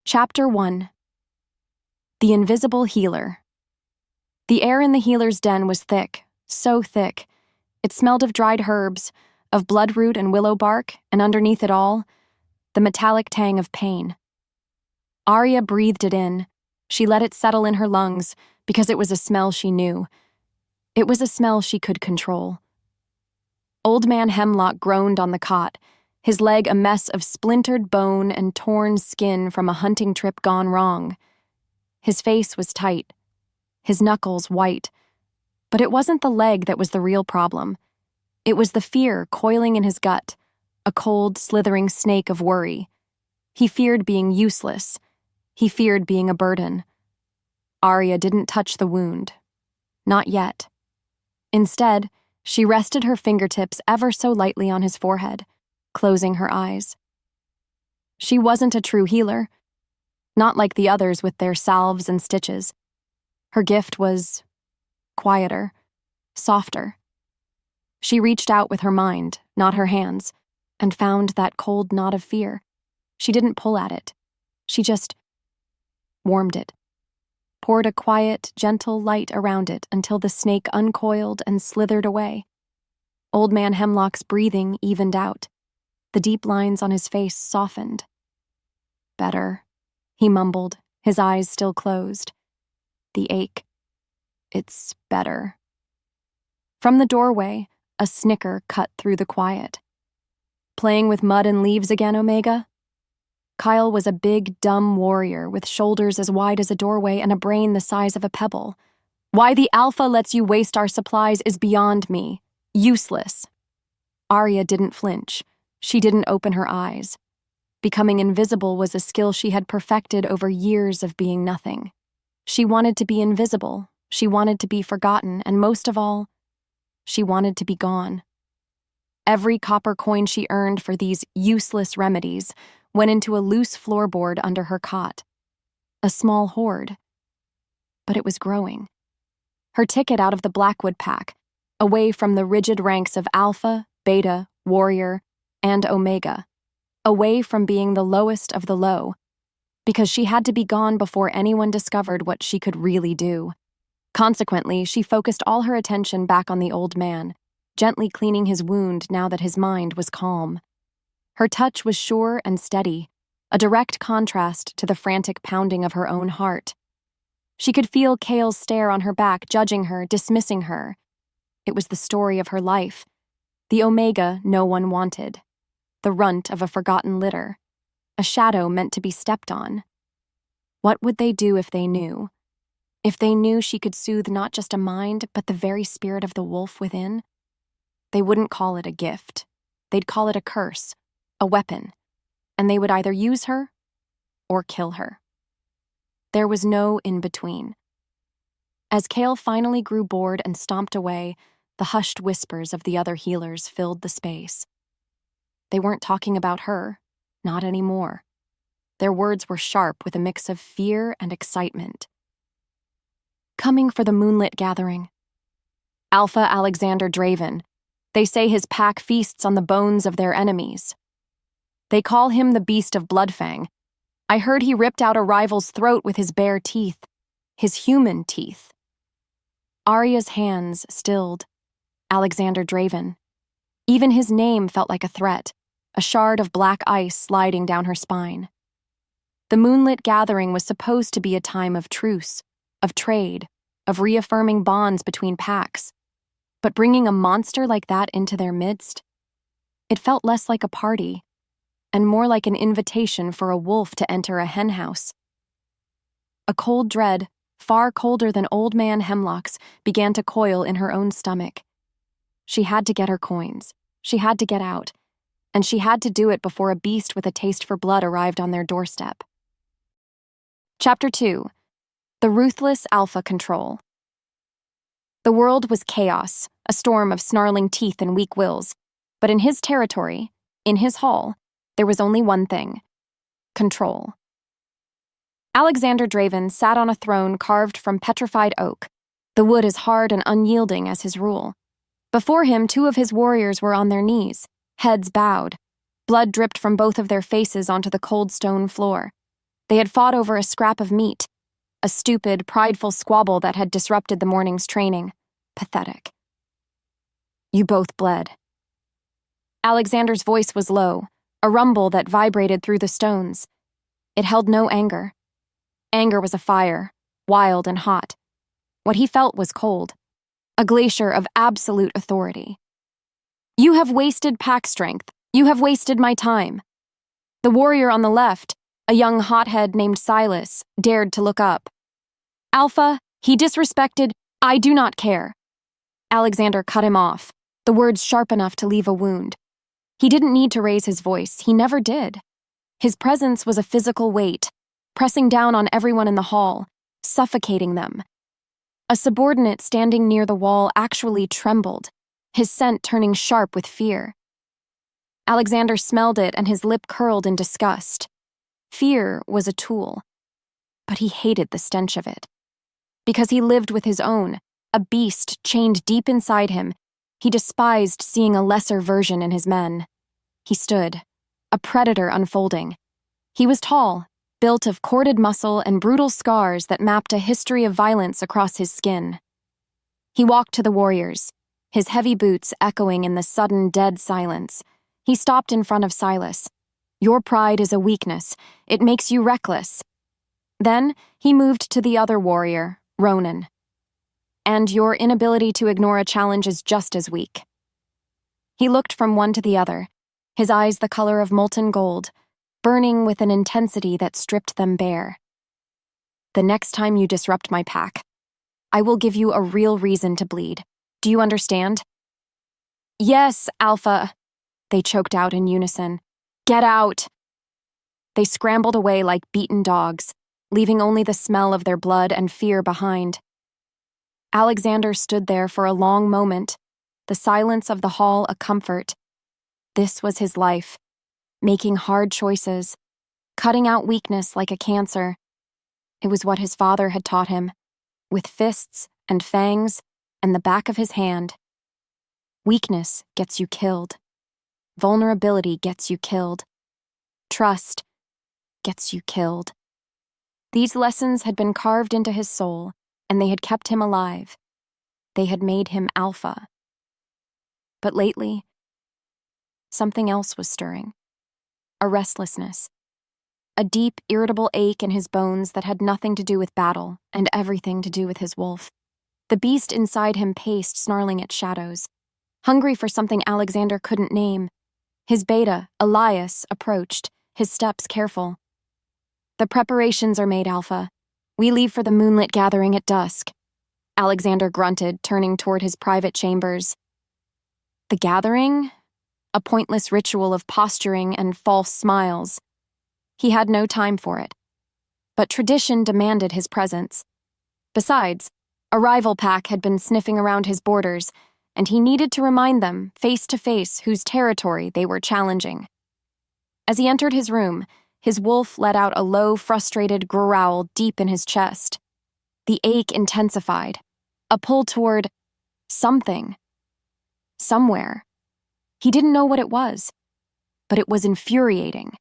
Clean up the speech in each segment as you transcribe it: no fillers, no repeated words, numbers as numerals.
Chapter 1. The Invisible Healer. The air in the healer's den was thick, so thick. It smelled of dried herbs, of bloodroot and willow bark, and underneath it all, the metallic tang of pain. Aria breathed it in. She let it settle in her lungs, because it was a smell she knew. It was a smell she could control. Old Man Hemlock groaned on the cot, his leg a mess of splintered bone and torn skin from a hunting trip gone wrong. His face was tight, his knuckles white. But it wasn't the leg that was the real problem. It was the fear coiling in his gut, a cold, slithering snake of worry. He feared being useless. He feared being a burden. Aria didn't touch the wound. Not yet. Instead, she rested her fingertips ever so lightly on his forehead, closing her eyes. She wasn't a true healer, not like the others with their salves and stitches. Her gift was quieter, softer. She reached out with her mind, not her hands, and found that cold knot of fear. She didn't pull at it. She just warmed it, poured a quiet, gentle light around it until the snake uncoiled and slithered away. Old Man Hemlock's breathing evened out. The deep lines on his face softened. "Better," he mumbled, his eyes still closed. "The ache. It's better." From the doorway, a snicker cut through the quiet. "Playing with mud and leaves again, Omega?" Kyle was a big, dumb warrior with shoulders as wide as a doorway and a brain the size of a pebble. "Why the Alpha lets you waste our supplies is beyond me. Useless." Aria didn't flinch. She didn't open her eyes. Becoming invisible was a skill she had perfected over years of being nothing. She wanted to be invisible, she wanted to be forgotten, and most of all, she wanted to be gone. Every copper coin she earned for these useless remedies went into a loose floorboard under her cot. A small hoard. But it was growing. Her ticket out of the Blackwood pack, away from the rigid ranks of Alpha, Beta, Warrior, and Omega, away from being the lowest of the low, because she had to be gone before anyone discovered what she could really do. Consequently, she focused all her attention back on the old man, gently cleaning his wound now that his mind was calm. Her touch was sure and steady, a direct contrast to the frantic pounding of her own heart. She could feel Kale's stare on her back, judging her, dismissing her. It was the story of her life, the Omega no one wanted. The runt of a forgotten litter, a shadow meant to be stepped on. What would they do if they knew? If they knew she could soothe not just a mind, but the very spirit of the wolf within? They wouldn't call it a gift. They'd call it a curse, a weapon, and they would either use her or kill her. There was no in-between. As Kale finally grew bored and stomped away, the hushed whispers of the other healers filled the space. They weren't talking about her, not anymore. Their words were sharp with a mix of fear and excitement. "Coming for the Moonlit Gathering. Alpha Alexander Draven. They say his pack feasts on the bones of their enemies. They call him the Beast of Bloodfang. I heard he ripped out a rival's throat with his bare teeth, his human teeth." Aria's hands stilled. Alexander Draven. Even his name felt like a threat, a shard of black ice sliding down her spine. The Moonlit Gathering was supposed to be a time of truce, of trade, of reaffirming bonds between packs. But bringing a monster like that into their midst, it felt less like a party, and more like an invitation for a wolf to enter a henhouse. A cold dread, far colder than Old Man Hemlock's, began to coil in her own stomach. She had to get her coins. She had to get out. And she had to do it before a beast with a taste for blood arrived on their doorstep. Chapter 2. The Ruthless Alpha Control. The world was chaos, a storm of snarling teeth and weak wills. But in his territory, in his hall, there was only one thing: control. Alexander Draven sat on a throne carved from petrified oak, the wood as hard and unyielding as his rule. Before him, two of his warriors were on their knees, heads bowed. Blood dripped from both of their faces onto the cold stone floor. They had fought over a scrap of meat, a stupid, prideful squabble that had disrupted the morning's training. Pathetic. You both bled. Alexander's voice was low, a rumble that vibrated through the stones. It held no anger. Anger was a fire, wild and hot. What he felt was cold, a glacier of absolute authority. You have wasted pack strength. You have wasted my time. The warrior on the left, a young hothead named Silas, dared to look up. Alpha, he disrespected, I do not care. Alexander cut him off, the words sharp enough to leave a wound. He didn't need to raise his voice, he never did. His presence was a physical weight, pressing down on everyone in the hall, suffocating them. A subordinate standing near the wall actually trembled, his scent turning sharp with fear. Alexander smelled it and his lip curled in disgust. Fear was a tool, but he hated the stench of it. Because he lived with his own, a beast chained deep inside him, he despised seeing a lesser version in his men. He stood, a predator unfolding. He was tall, built of corded muscle and brutal scars that mapped a history of violence across his skin. He walked to the warriors, his heavy boots echoing in the sudden dead silence. He stopped in front of Silas. Your pride is a weakness. It makes you reckless. Then he moved to the other warrior, Ronan. And your inability to ignore a challenge is just as weak. He looked from one to the other, his eyes the color of molten gold, burning with an intensity that stripped them bare. The next time you disrupt my pack, I will give you a real reason to bleed. Do you understand? Yes, Alpha, they choked out in unison. Get out! They scrambled away like beaten dogs, leaving only the smell of their blood and fear behind. Alexander stood there for a long moment, the silence of the hall a comfort. This was his life, making hard choices, cutting out weakness like a cancer. It was what his father had taught him, with fists and fangs and the back of his hand. Weakness gets you killed. Vulnerability gets you killed. Trust gets you killed. These lessons had been carved into his soul, and they had kept him alive. They had made him alpha. But lately, something else was stirring. A restlessness. A deep, irritable ache in his bones that had nothing to do with battle and everything to do with his wolf. The beast inside him paced, snarling at shadows, hungry for something Alexander couldn't name. His beta, Elias, approached, his steps careful. The preparations are made, Alpha. We leave for the Moonlit Gathering at dusk. Alexander grunted, turning toward his private chambers. The gathering? A pointless ritual of posturing and false smiles. He had no time for it. But tradition demanded his presence. Besides, a rival pack had been sniffing around his borders, and he needed to remind them, face to face, whose territory they were challenging. As he entered his room, his wolf let out a low, frustrated growl deep in his chest. The ache intensified, a pull toward something. Somewhere. He didn't know what it was, but it was infuriating.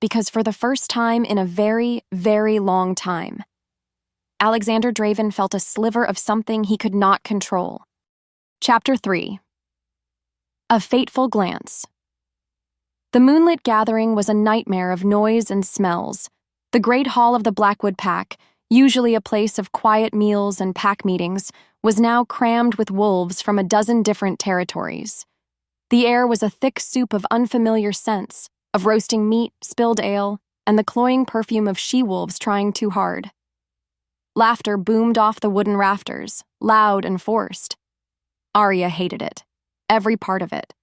Because for the first time in a very, very long time, Alexander Draven felt a sliver of something he could not control. Chapter 3. A Fateful Glance. The Moonlit Gathering was a nightmare of noise and smells. The great hall of the Blackwood Pack, usually a place of quiet meals and pack meetings, was now crammed with wolves from a dozen different territories. The air was a thick soup of unfamiliar scents, of roasting meat, spilled ale, and the cloying perfume of she-wolves trying too hard. Laughter boomed off the wooden rafters, loud and forced. Aria hated it, every part of it.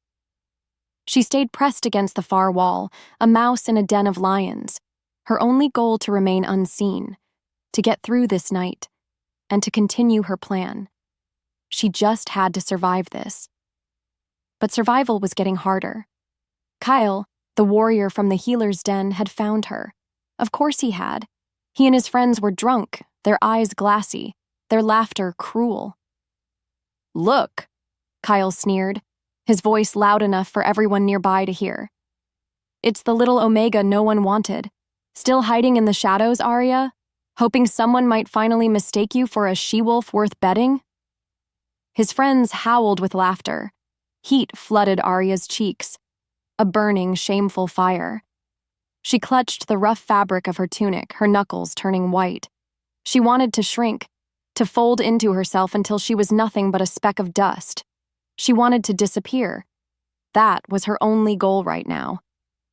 She stayed pressed against the far wall, a mouse in a den of lions, her only goal to remain unseen, to get through this night, and to continue her plan. She just had to survive this. But survival was getting harder. Kyle, the warrior from the healer's den, had found her. Of course he had. He and his friends were drunk, their eyes glassy, their laughter cruel. Look, Kyle sneered, his voice loud enough for everyone nearby to hear. It's the little Omega no one wanted. Still hiding in the shadows, Aria? Hoping someone might finally mistake you for a she-wolf worth betting? His friends howled with laughter. Heat flooded Aria's cheeks, a burning, shameful fire. She clutched the rough fabric of her tunic, her knuckles turning white. She wanted to shrink, to fold into herself until she was nothing but a speck of dust. She wanted to disappear. That was her only goal right now.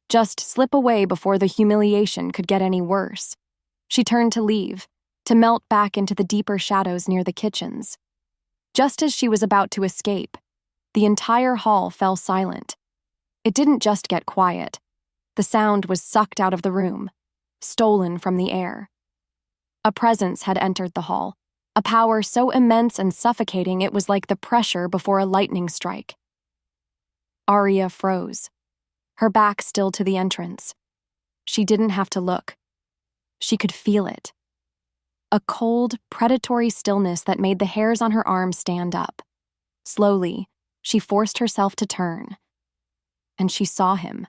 Just slip away before the humiliation could get any worse. She turned to leave, to melt back into the deeper shadows near the kitchens. Just as she was about to escape, the entire hall fell silent. It didn't just get quiet. The sound was sucked out of the room, stolen from the air. A presence had entered the hall, a power so immense and suffocating it was like the pressure before a lightning strike. Aria froze, her back still to the entrance. She didn't have to look. She could feel it. A cold, predatory stillness that made the hairs on her arms stand up. Slowly, she forced herself to turn. And she saw him.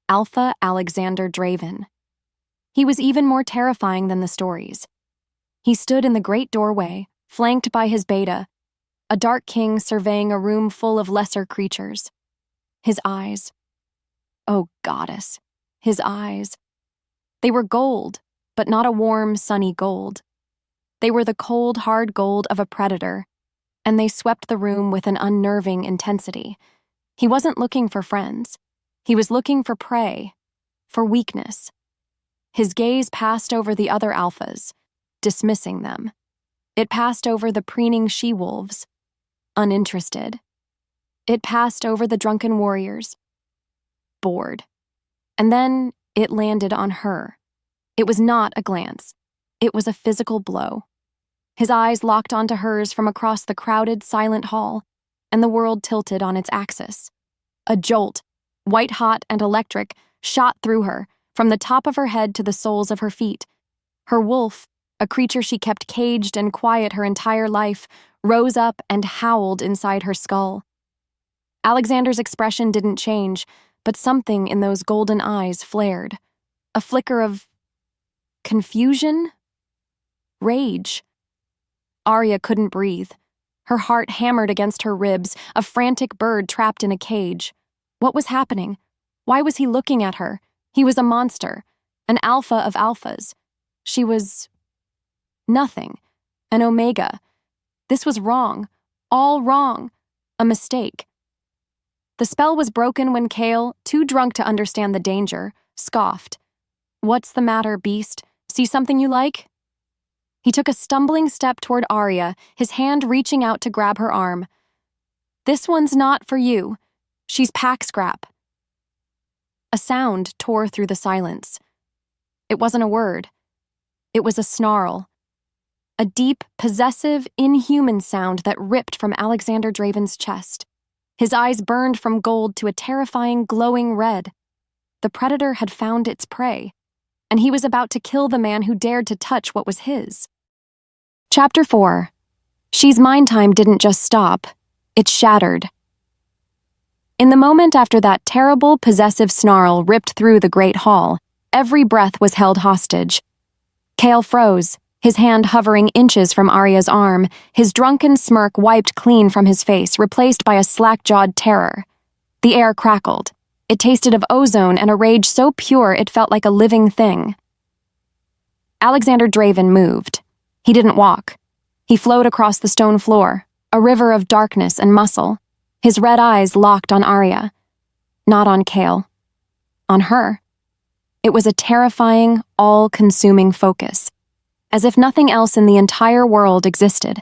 Alpha Alexander Draven. He was even more terrifying than the stories. He stood in the great doorway, flanked by his beta, a dark king surveying a room full of lesser creatures. His eyes. Oh, goddess. His eyes. They were gold, but not a warm, sunny gold. They were the cold, hard gold of a predator, and they swept the room with an unnerving intensity. He wasn't looking for friends. He was looking for prey, for weakness. His gaze passed over the other alphas, dismissing them. It passed over the preening she-wolves, uninterested. It passed over the drunken warriors, bored. And then it landed on her. It was not a glance. It was a physical blow. His eyes locked onto hers from across the crowded, silent hall, and the world tilted on its axis. A jolt, white-hot and electric, shot through her, from the top of her head to the soles of her feet. Her wolf, a creature she kept caged and quiet her entire life, rose up and howled inside her skull. Alexander's expression didn't change, but something in those golden eyes flared. A flicker of confusion? Rage. Aria couldn't breathe. Her heart hammered against her ribs, a frantic bird trapped in a cage. What was happening? Why was he looking at her? He was a monster, an alpha of alphas. She was nothing, an omega. This was wrong, all wrong, a mistake. The spell was broken when Kale, too drunk to understand the danger, scoffed. "What's the matter, beast? See something you like?" He took a stumbling step toward Aria, his hand reaching out to grab her arm. "This one's not for you. She's pack scrap." A sound tore through the silence. It wasn't a word. It was a snarl. A deep, possessive, inhuman sound that ripped from Alexander Draven's chest. His eyes burned from gold to a terrifying, glowing red. The predator had found its prey, and he was about to kill the man who dared to touch what was his. Chapter 4. She's Mine time didn't just stop. It shattered. In the moment after that terrible, possessive snarl ripped through the great hall, every breath was held hostage. Kale froze, his hand hovering inches from Aria's arm, his drunken smirk wiped clean from his face, replaced by a slack-jawed terror. The air crackled. It tasted of ozone and a rage so pure it felt like a living thing. Alexander Draven moved. He didn't walk. He flowed across the stone floor, a river of darkness and muscle, his red eyes locked on Aria. Not on Kale. On her. It was a terrifying, all-consuming focus, as if nothing else in the entire world existed.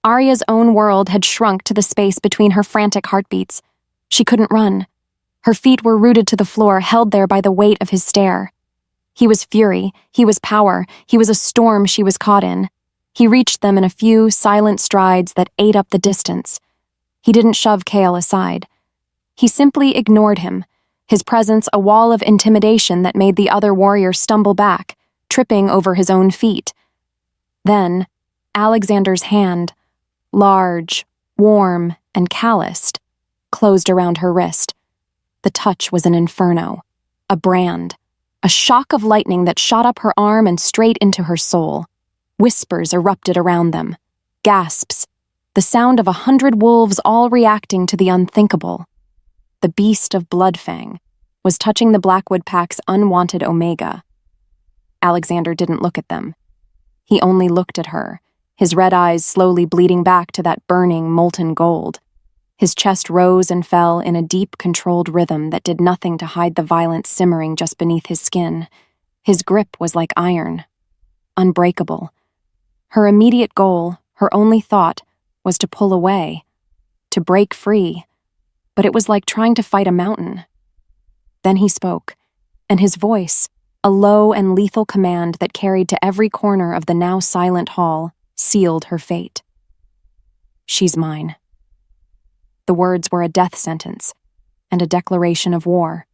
Aria's own world had shrunk to the space between her frantic heartbeats. She couldn't run. Her feet were rooted to the floor, held there by the weight of his stare. He was fury, he was power, he was a storm she was caught in. He reached them in a few silent strides that ate up the distance. He didn't shove Kale aside. He simply ignored him, his presence a wall of intimidation that made the other warrior stumble back, tripping over his own feet. Then, Alexander's hand, large, warm, and calloused, closed around her wrist. The touch was an inferno, a brand. A shock of lightning that shot up her arm and straight into her soul. Whispers erupted around them. Gasps. The sound of 100 wolves all reacting to the unthinkable. The Beast of Bloodfang was touching the Blackwood Pack's unwanted Omega. Alexander didn't look at them. He only looked at her, his red eyes slowly bleeding back to that burning, molten gold. His chest rose and fell in a deep, controlled rhythm that did nothing to hide the violence simmering just beneath his skin. His grip was like iron, unbreakable. Her immediate goal, her only thought, was to pull away, to break free, but it was like trying to fight a mountain. Then he spoke, and his voice, a low and lethal command that carried to every corner of the now silent hall, sealed her fate. "She's mine." The words were a death sentence, and a declaration of war.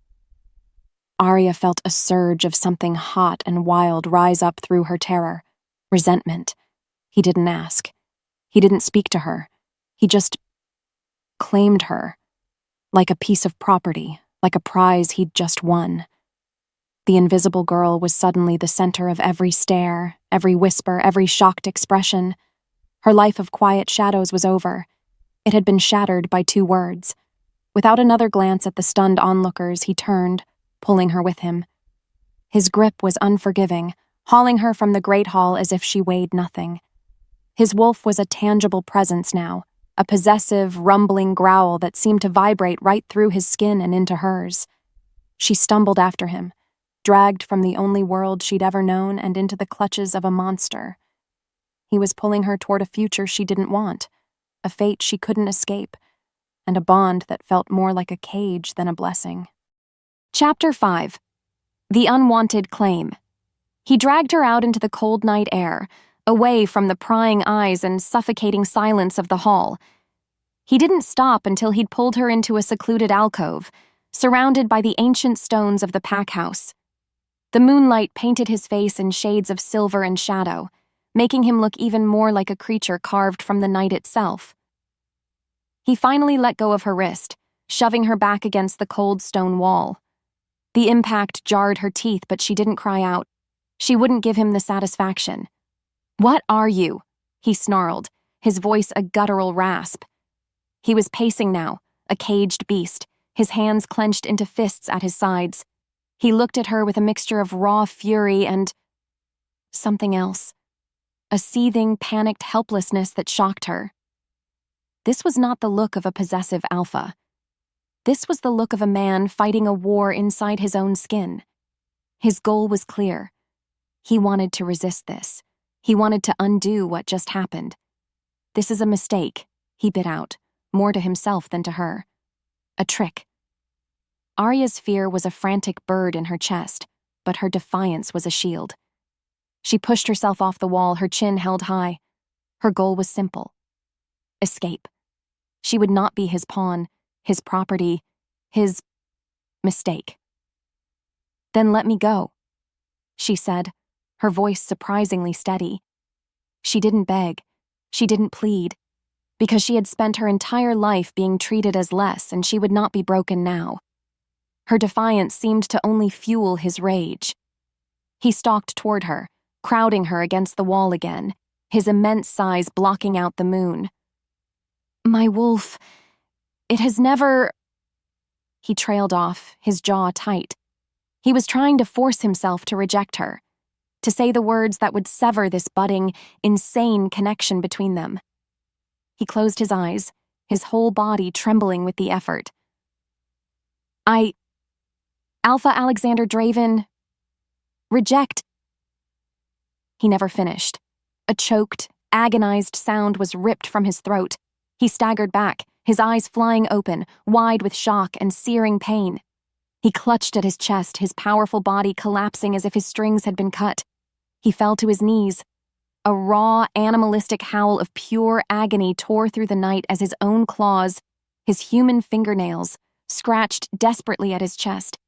Aria felt a surge of something hot and wild rise up through her terror. Resentment. He didn't ask. He didn't speak to her. He just claimed her, like a piece of property, like a prize he'd just won. The invisible girl was suddenly the center of every stare, every whisper, every shocked expression. Her life of quiet shadows was over. It had been shattered by 2 words. Without another glance at the stunned onlookers, he turned, pulling her with him. His grip was unforgiving, hauling her from the great hall as if she weighed nothing. His wolf was a tangible presence now, a possessive, rumbling growl that seemed to vibrate right through his skin and into hers. She stumbled after him, dragged from the only world she'd ever known and into the clutches of a monster. He was pulling her toward a future she didn't want, a fate she couldn't escape, and a bond that felt more like a cage than a blessing. Chapter 5. The Unwanted Claim. He dragged her out into the cold night air, away from the prying eyes and suffocating silence of the hall. He didn't stop until he'd pulled her into a secluded alcove, surrounded by the ancient stones of the pack house. The moonlight painted his face in shades of silver and shadow, making him look even more like a creature carved from the night itself. He finally let go of her wrist, shoving her back against the cold stone wall. The impact jarred her teeth, but she didn't cry out. She wouldn't give him the satisfaction. "What are you?" he snarled, his voice a guttural rasp. He was pacing now, a caged beast, his hands clenched into fists at his sides. He looked at her with a mixture of raw fury and something else. A seething, panicked helplessness that shocked her. This was not the look of a possessive alpha. This was the look of a man fighting a war inside his own skin. His goal was clear. He wanted to resist this. He wanted to undo what just happened. "This is a mistake," he bit out, more to himself than to her. "A trick." Aria's fear was a frantic bird in her chest, but her defiance was a shield. She pushed herself off the wall, her chin held high. Her goal was simple. Escape. She would not be his pawn, his property, his mistake. "Then let me go," she said, her voice surprisingly steady. She didn't beg. She didn't plead, because she had spent her entire life being treated as less, and she would not be broken now. Her defiance seemed to only fuel his rage. He stalked toward her, crowding her against the wall again, his immense size blocking out the moon. "My wolf, it has never—" He trailed off, his jaw tight. He was trying to force himself to reject her, to say the words that would sever this budding, insane connection between them. He closed his eyes, his whole body trembling with the effort. Alpha Alexander Draven, reject." He never finished. A choked, agonized sound was ripped from his throat. He staggered back, his eyes flying open, wide with shock and searing pain. He clutched at his chest, his powerful body collapsing as if his strings had been cut. He fell to his knees. A raw, animalistic howl of pure agony tore through the night as his own claws, his human fingernails, scratched desperately at his chest,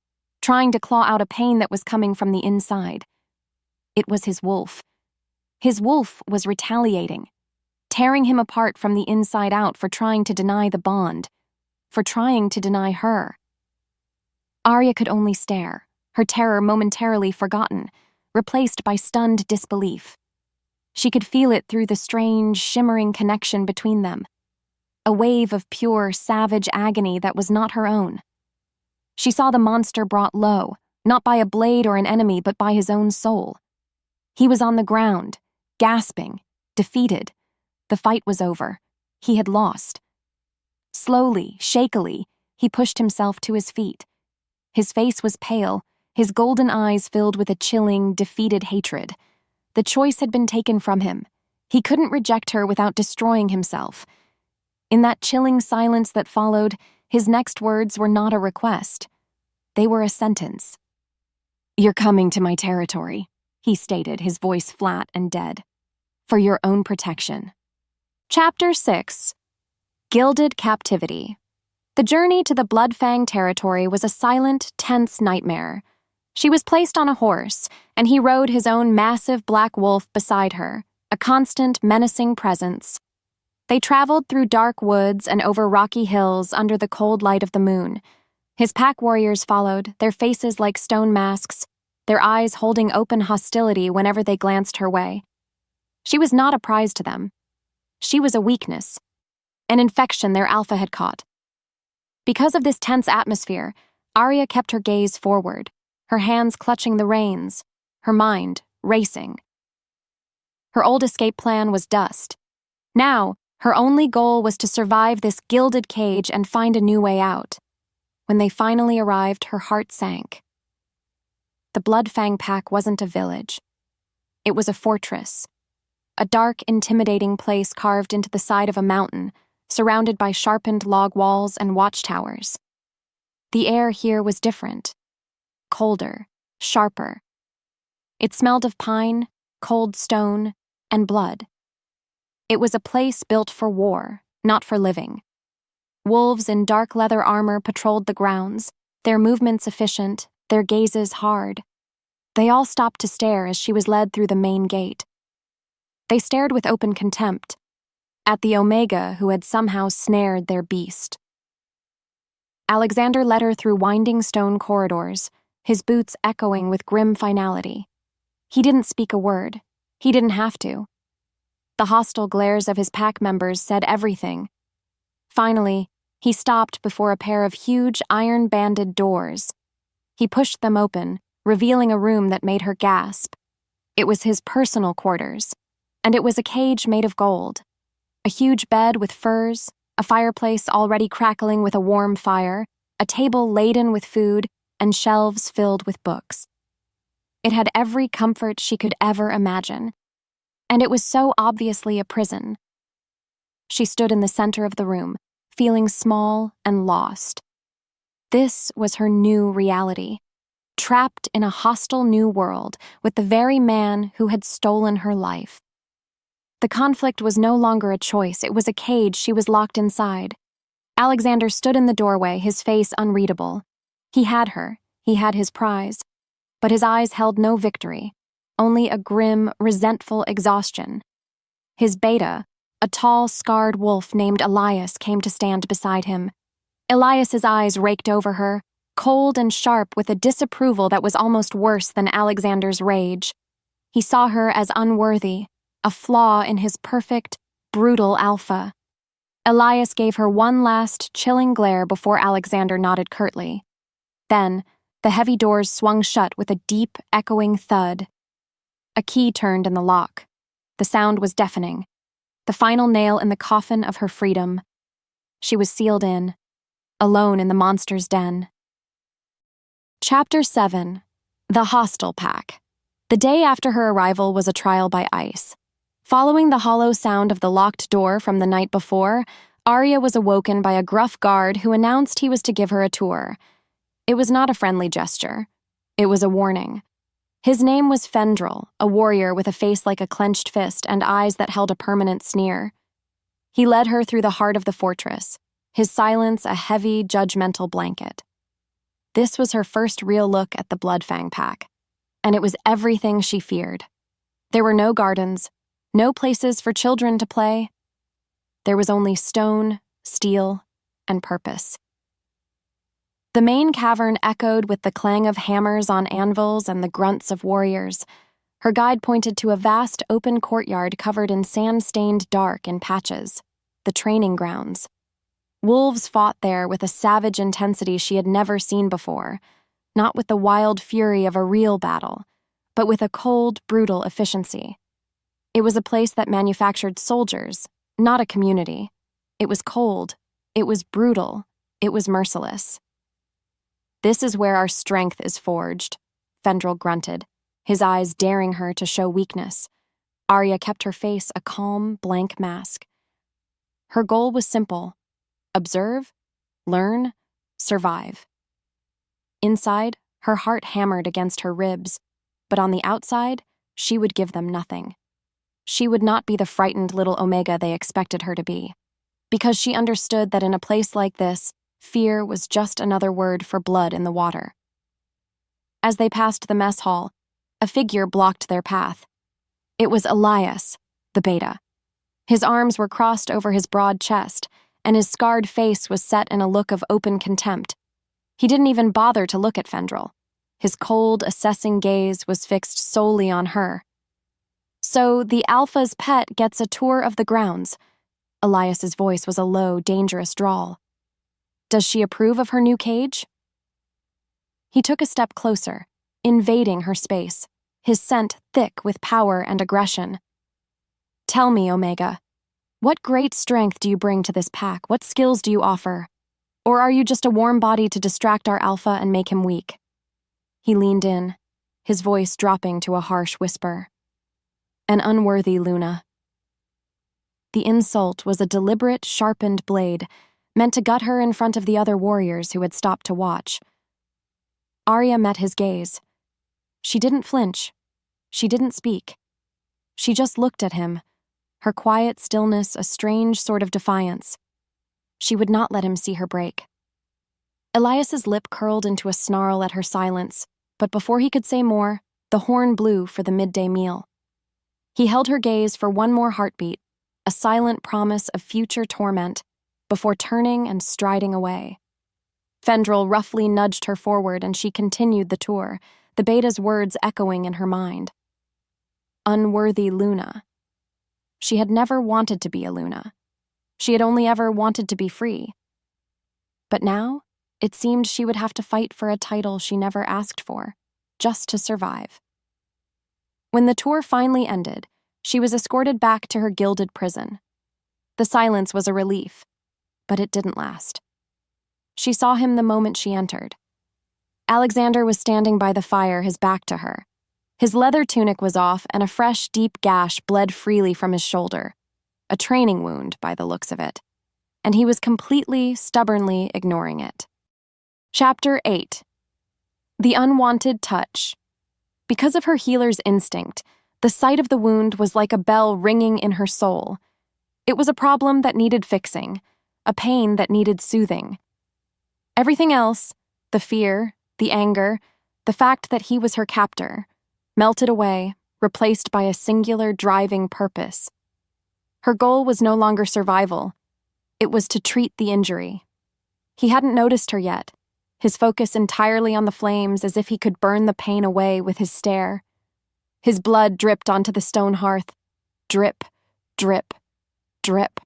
trying to claw out a pain that was coming from the inside. It was his wolf. His wolf was retaliating, tearing him apart from the inside out for trying to deny the bond, for trying to deny her. Aria could only stare, her terror momentarily forgotten, replaced by stunned disbelief. She could feel it through the strange, shimmering connection between them, a wave of pure, savage agony that was not her own. She saw the monster brought low, not by a blade or an enemy, but by his own soul. He was on the ground, gasping, defeated. The fight was over. He had lost. Slowly, shakily, he pushed himself to his feet. His face was pale, his golden eyes filled with a chilling, defeated hatred. The choice had been taken from him. He couldn't reject her without destroying himself. In that chilling silence that followed, his next words were not a request. They were a sentence. "You're coming to my territory," he stated, his voice flat and dead. "For your own protection." Chapter 6. Gilded Captivity. The journey to the Bloodfang territory was a silent, tense nightmare. She was placed on a horse, and he rode his own massive black wolf beside her, a constant, menacing presence. They traveled through dark woods and over rocky hills under the cold light of the moon. His pack warriors followed, their faces like stone masks, their eyes holding open hostility whenever they glanced her way. She was not a prize to them. She was a weakness, an infection their alpha had caught. Because of this tense atmosphere, Aria kept her gaze forward, her hands clutching the reins, her mind racing. Her old escape plan was dust. Now, her only goal was to survive this gilded cage and find a new way out. When they finally arrived, her heart sank. The Bloodfang pack wasn't a village. It was a fortress, a dark, intimidating place carved into the side of a mountain, surrounded by sharpened log walls and watchtowers. The air here was different, colder, sharper. It smelled of pine, cold stone, and blood. It was a place built for war, not for living. Wolves in dark leather armor patrolled the grounds, their movements efficient, their gazes hard. They all stopped to stare as she was led through the main gate. They stared with open contempt at the Omega who had somehow snared their beast. Alexander led her through winding stone corridors, his boots echoing with grim finality. He didn't speak a word. He didn't have to. The hostile glares of his pack members said everything. Finally, he stopped before a pair of huge iron-banded doors. He pushed them open, revealing a room that made her gasp. It was his personal quarters, and it was a cage made of gold. A huge bed with furs, a fireplace already crackling with a warm fire, a table laden with food, and shelves filled with books. It had every comfort she could ever imagine, and it was so obviously a prison. She stood in the center of the room, feeling small and lost. This was her new reality, trapped in a hostile new world with the very man who had stolen her life. The conflict was no longer a choice, it was a cage she was locked inside. Alexander stood in the doorway, his face unreadable. He had her, he had his prize, but his eyes held no victory, only a grim, resentful exhaustion. His beta, a tall, scarred wolf named Elias, came to stand beside him. Elias's eyes raked over her, cold and sharp with a disapproval that was almost worse than Alexander's rage. He saw her as unworthy, a flaw in his perfect, brutal alpha. Elias gave her one last, chilling glare before Alexander nodded curtly. Then, the heavy doors swung shut with a deep, echoing thud. A key turned in the lock. The sound was deafening. The final nail in the coffin of her freedom. She was sealed in, alone in the monster's den. Chapter 7. The Hostile Pack. The day after her arrival was a trial by ice. Following the hollow sound of the locked door from the night before, Aria was awoken by a gruff guard who announced he was to give her a tour. It was not a friendly gesture. It was a warning. His name was Fendril, a warrior with a face like a clenched fist and eyes that held a permanent sneer. He led her through the heart of the fortress, his silence a heavy, judgmental blanket. This was her first real look at the Bloodfang pack, and it was everything she feared. There were no gardens, no places for children to play. There was only stone, steel, and purpose. The main cavern echoed with the clang of hammers on anvils and the grunts of warriors. Her guide pointed to a vast open courtyard covered in sand-stained dark in patches, the training grounds. Wolves fought there with a savage intensity she had never seen before, not with the wild fury of a real battle, but with a cold, brutal efficiency. It was a place that manufactured soldiers, not a community. It was cold, it was brutal, it was merciless. "This is where our strength is forged," Fendrel grunted, his eyes daring her to show weakness. Aria kept her face a calm, blank mask. Her goal was simple: observe, learn, survive. Inside, her heart hammered against her ribs, but on the outside, she would give them nothing. She would not be the frightened little Omega they expected her to be, because she understood that in a place like this, fear was just another word for blood in the water. As they passed the mess hall, a figure blocked their path. It was Elias, the beta. His arms were crossed over his broad chest, and his scarred face was set in a look of open contempt. He didn't even bother to look at Fendrel. His cold, assessing gaze was fixed solely on her. "So the Alpha's pet gets a tour of the grounds." Elias's voice was a low, dangerous drawl. "Does she approve of her new cage?" He took a step closer, invading her space, his scent thick with power and aggression. "Tell me, Omega, what great strength do you bring to this pack? What skills do you offer? Or are you just a warm body to distract our Alpha and make him weak?" He leaned in, his voice dropping to a harsh whisper. "An unworthy Luna." The insult was a deliberate, sharpened blade, meant to gut her in front of the other warriors who had stopped to watch. Aria met his gaze. She didn't flinch. She didn't speak. She just looked at him, her quiet stillness a strange sort of defiance. She would not let him see her break. Elias's lip curled into a snarl at her silence, but before he could say more, the horn blew for the midday meal. He held her gaze for one more heartbeat, a silent promise of future torment, before turning and striding away. Fendrel roughly nudged her forward and she continued the tour, the beta's words echoing in her mind. Unworthy Luna. She had never wanted to be a Luna. She had only ever wanted to be free. But now, it seemed she would have to fight for a title she never asked for, just to survive. When the tour finally ended, she was escorted back to her gilded prison. The silence was a relief, but it didn't last. She saw him the moment she entered. Alexander was standing by the fire, his back to her. His leather tunic was off, and a fresh, deep gash bled freely from his shoulder. A training wound, by the looks of it. And he was completely, stubbornly ignoring it. Chapter 8. The Unwanted Touch. Because of her healer's instinct, the sight of the wound was like a bell ringing in her soul. It was a problem that needed fixing, a pain that needed soothing. Everything else, the fear, the anger, the fact that he was her captor, melted away, replaced by a singular driving purpose. Her goal was no longer survival. It was to treat the injury. He hadn't noticed her yet, his focus entirely on the flames as if he could burn the pain away with his stare. His blood dripped onto the stone hearth. Drip, drip, drip.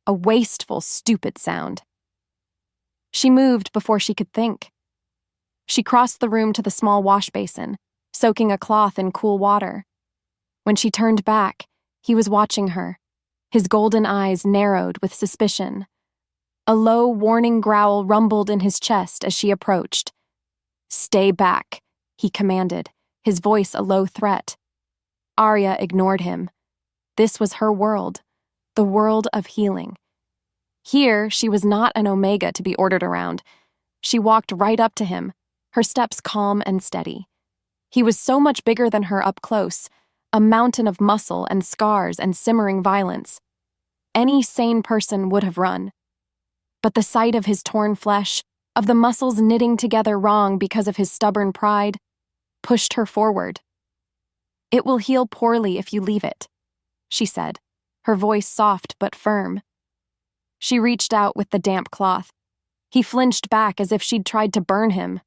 A wasteful, stupid sound. She moved before she could think. She crossed the room to the small wash basin, soaking a cloth in cool water. When she turned back, he was watching her, his golden eyes narrowed with suspicion. A low, warning growl rumbled in his chest as she approached. "Stay back," he commanded, his voice a low threat. Aria ignored him. This was her world, the world of healing. Here, she was not an Omega to be ordered around. She walked right up to him, her steps calm and steady. He was so much bigger than her up close, a mountain of muscle and scars and simmering violence. Any sane person would have run. But the sight of his torn flesh, of the muscles knitting together wrong because of his stubborn pride, pushed her forward. "It will heal poorly if you leave it," she said, her voice soft but firm. She reached out with the damp cloth. He flinched back as if she'd tried to burn him.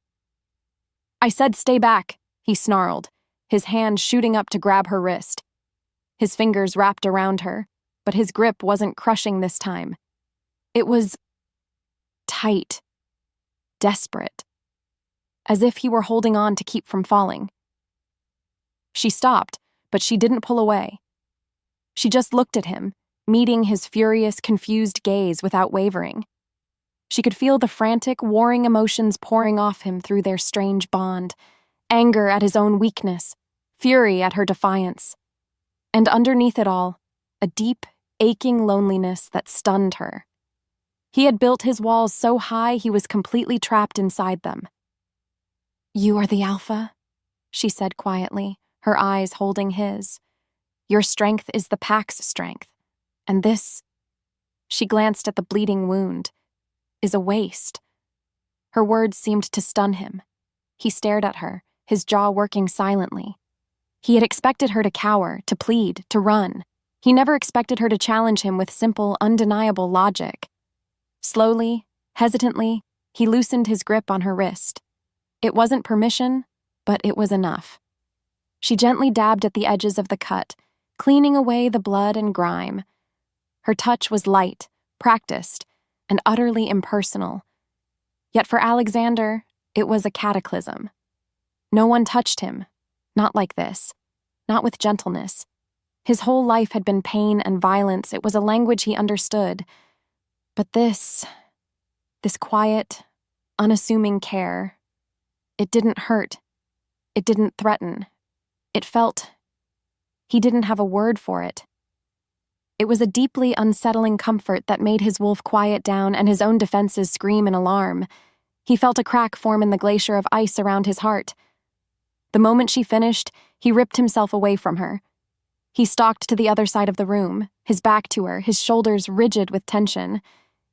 "I said stay back," he snarled, his hand shooting up to grab her wrist. His fingers wrapped around her, but his grip wasn't crushing this time. It was tight, desperate, as if he were holding on to keep from falling. She stopped, but she didn't pull away. She just looked at him, meeting his furious, confused gaze without wavering. She could feel the frantic, warring emotions pouring off him through their strange bond, anger at his own weakness, fury at her defiance. And underneath it all, a deep, aching loneliness that stunned her. He had built his walls so high he was completely trapped inside them. "You are the alpha," she said quietly, her eyes holding his. "Your strength is the pack's strength, and this," she glanced at the bleeding wound, "is a waste." Her words seemed to stun him. He stared at her, his jaw working silently. He had expected her to cower, to plead, to run. He never expected her to challenge him with simple, undeniable logic. Slowly, hesitantly, he loosened his grip on her wrist. It wasn't permission, but it was enough. She gently dabbed at the edges of the cut, cleaning away the blood and grime. Her touch was light, practiced, and utterly impersonal. Yet for Alexander, it was a cataclysm. No one touched him, not like this, not with gentleness. His whole life had been pain and violence. It was a language he understood. But this quiet, unassuming care, it didn't hurt. It didn't threaten. It felt... He didn't have a word for it. It was a deeply unsettling comfort that made his wolf quiet down and his own defenses scream in alarm. He felt a crack form in the glacier of ice around his heart. The moment she finished, he ripped himself away from her. He stalked to the other side of the room, his back to her, his shoulders rigid with tension.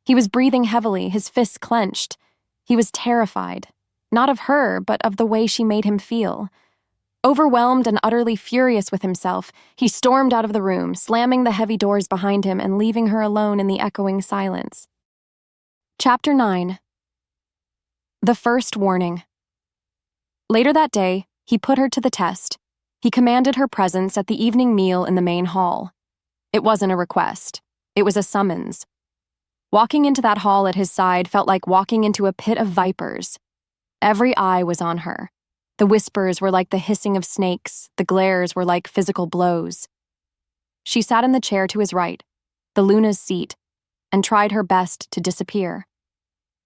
He was breathing heavily, his fists clenched. He was terrified, not of her, but of the way she made him feel. Overwhelmed and utterly furious with himself, he stormed out of the room, slamming the heavy doors behind him and leaving her alone in the echoing silence. Chapter 9. The First Warning. Later that day, he put her to the test. He commanded her presence at the evening meal in the main hall. It wasn't a request. It was a summons. Walking into that hall at his side felt like walking into a pit of vipers. Every eye was on her. The whispers were like the hissing of snakes, the glares were like physical blows. She sat in the chair to his right, the Luna's seat, and tried her best to disappear.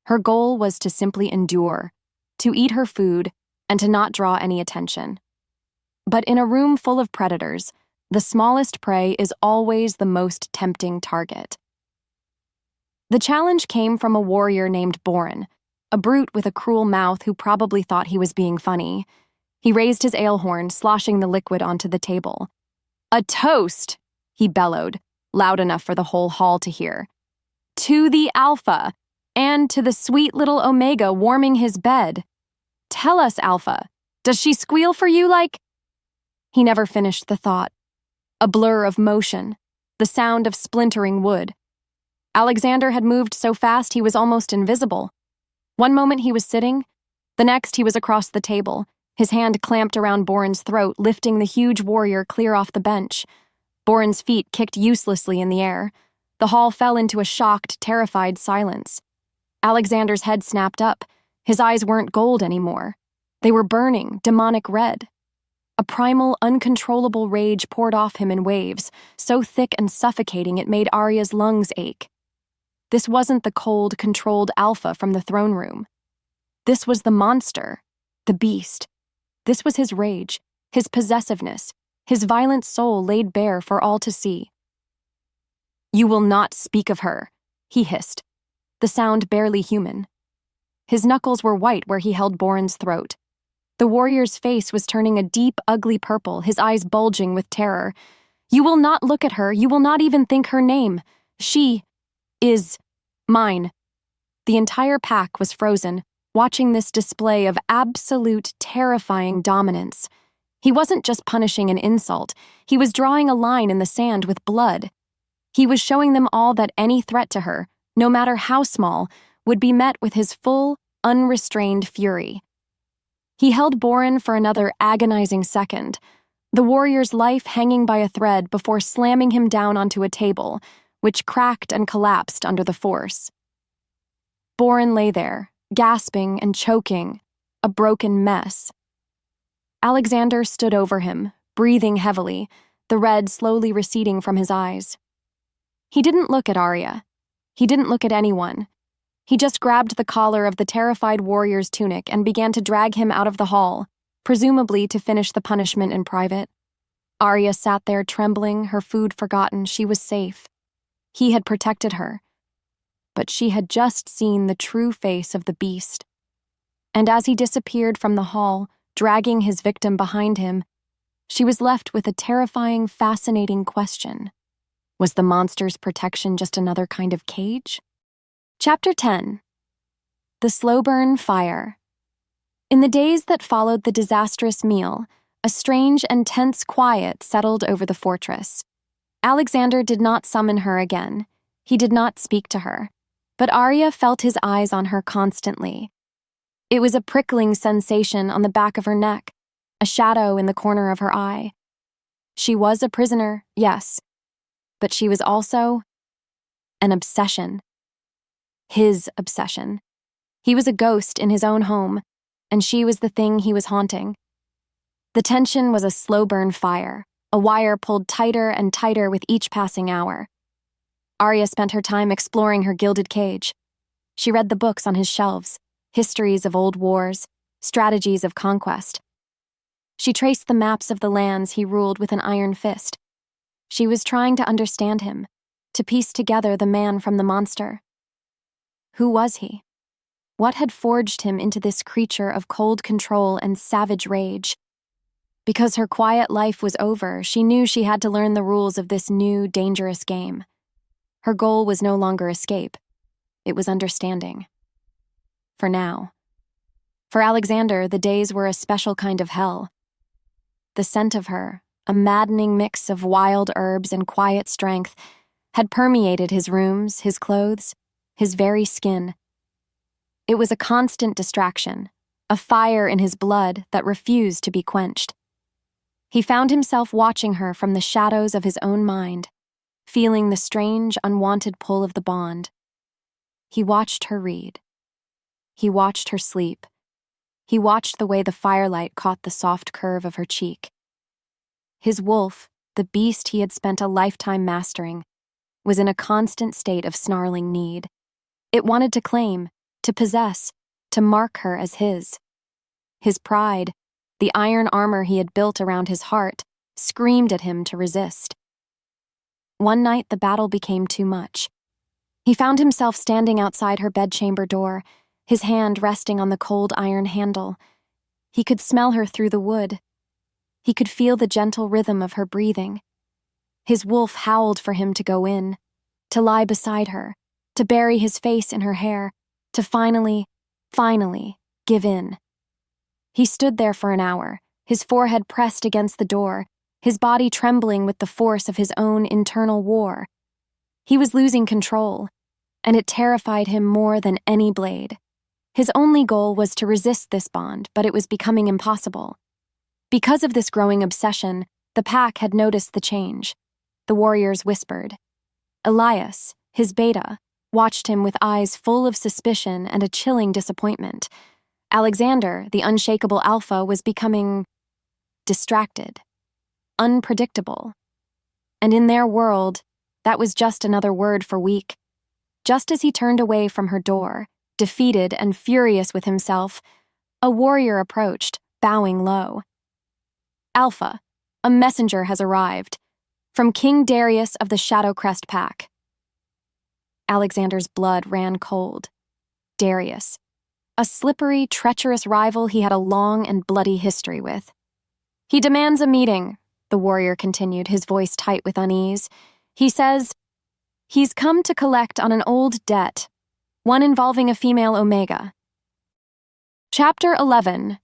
Her goal was to simply endure, to eat her food, and to not draw any attention. But in a room full of predators, the smallest prey is always the most tempting target. The challenge came from a warrior named Boren, a brute with a cruel mouth who probably thought he was being funny. He raised his ale horn, sloshing the liquid onto the table. "A toast!" he bellowed, loud enough for the whole hall to hear. "To the Alpha, and to the sweet little Omega warming his bed. Tell us, Alpha, does she squeal for you like—" He never finished the thought. A blur of motion, the sound of splintering wood. Alexander had moved so fast he was almost invisible. One moment he was sitting, the next he was across the table, his hand clamped around Boren's throat, lifting the huge warrior clear off the bench. Boren's feet kicked uselessly in the air. The hall fell into a shocked, terrified silence. Alexander's head snapped up. His eyes weren't gold anymore. They were burning, demonic red. A primal, uncontrollable rage poured off him in waves, so thick and suffocating it made Aria's lungs ache. This wasn't the cold, controlled Alpha from the throne room. This was the monster, the beast. This was his rage, his possessiveness, his violent soul laid bare for all to see. "You will not speak of her," he hissed, the sound barely human. His knuckles were white where he held Boren's throat. The warrior's face was turning a deep, ugly purple, his eyes bulging with terror. "You will not look at her, you will not even think her name. She is mine." The entire pack was frozen, watching this display of absolute, terrifying dominance. He wasn't just punishing an insult, he was drawing a line in the sand with blood. He was showing them all that any threat to her, no matter how small, would be met with his full, unrestrained fury. He held Boren for another agonizing second, the warrior's life hanging by a thread before slamming him down onto a table, which cracked and collapsed under the force. Boren lay there, gasping and choking, a broken mess. Alexander stood over him, breathing heavily, the red slowly receding from his eyes. He didn't look at Aria. He didn't look at anyone. He just grabbed the collar of the terrified warrior's tunic and began to drag him out of the hall, presumably to finish the punishment in private. Aria sat there trembling, her food forgotten. She was safe. He had protected her. But she had just seen the true face of the beast. And as he disappeared from the hall, dragging his victim behind him, she was left with a terrifying, fascinating question. Was the monster's protection just another kind of cage? Chapter 10. The Slow Burn Fire. In the days that followed the disastrous meal, a strange and tense quiet settled over the fortress. Alexander did not summon her again. He did not speak to her. But Aria felt his eyes on her constantly. It was a prickling sensation on the back of her neck, a shadow in the corner of her eye. She was a prisoner, yes, but she was also an obsession. His obsession. He was a ghost in his own home, and she was the thing he was haunting. The tension was a slow burn fire, a wire pulled tighter and tighter with each passing hour. Aria spent her time exploring her gilded cage. She read the books on his shelves, histories of old wars, strategies of conquest. She traced the maps of the lands he ruled with an iron fist. She was trying to understand him, to piece together the man from the monster. Who was he? What had forged him into this creature of cold control and savage rage? Because her quiet life was over, she knew she had to learn the rules of this new, dangerous game. Her goal was no longer escape. It was understanding. For now. For Alexander, the days were a special kind of hell. The scent of her, a maddening mix of wild herbs and quiet strength, had permeated his rooms, his clothes, his very skin. It was a constant distraction, a fire in his blood that refused to be quenched. He found himself watching her from the shadows of his own mind, feeling the strange, unwanted pull of the bond. He watched her read. He watched her sleep. He watched the way the firelight caught the soft curve of her cheek. His wolf, the beast he had spent a lifetime mastering, was in a constant state of snarling need. It wanted to claim, to possess, to mark her as his. His pride, the iron armor he had built around his heart, screamed at him to resist. One night the battle became too much. He found himself standing outside her bedchamber door, his hand resting on the cold iron handle. He could smell her through the wood. He could feel the gentle rhythm of her breathing. His wolf howled for him to go in, to lie beside her, to bury his face in her hair, to finally give in. He stood there for an hour, his forehead pressed against the door, his body trembling with the force of his own internal war. He was losing control, and it terrified him more than any blade. His only goal was to resist this bond, but it was becoming impossible. Because of this growing obsession, the pack had noticed the change. The warriors whispered. Elias, his beta, watched him with eyes full of suspicion and a chilling disappointment. Alexander, the unshakable alpha, was becoming distracted, unpredictable. And in their world, that was just another word for weak. Just as he turned away from her door, defeated and furious with himself, a warrior approached, bowing low. Alpha, a messenger has arrived. From King Darius of the Shadowcrest Pack. Alexander's blood ran cold. Darius, a slippery, treacherous rival he had a long and bloody history with. He demands a meeting, the warrior continued, his voice tight with unease. He says, he's come to collect on an old debt, one involving a female Omega. Chapter 11.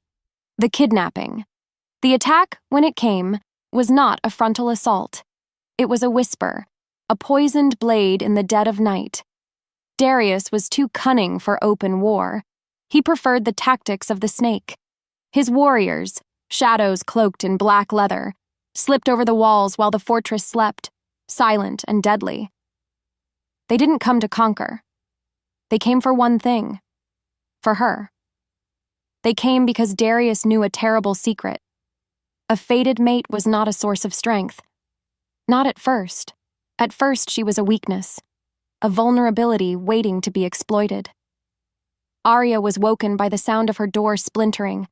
The Kidnapping. The attack, when it came, was not a frontal assault. It was a whisper, a poisoned blade in the dead of night. Darius was too cunning for open war. He preferred the tactics of the snake. His warriors, shadows cloaked in black leather, slipped over the walls while the fortress slept, silent and deadly. They didn't come to conquer. They came for one thing. For her. They came because Darius knew a terrible secret. A fated mate was not a source of strength. Not at first. At first she was a weakness. A vulnerability waiting to be exploited. Aria was woken by the sound of her door splintering.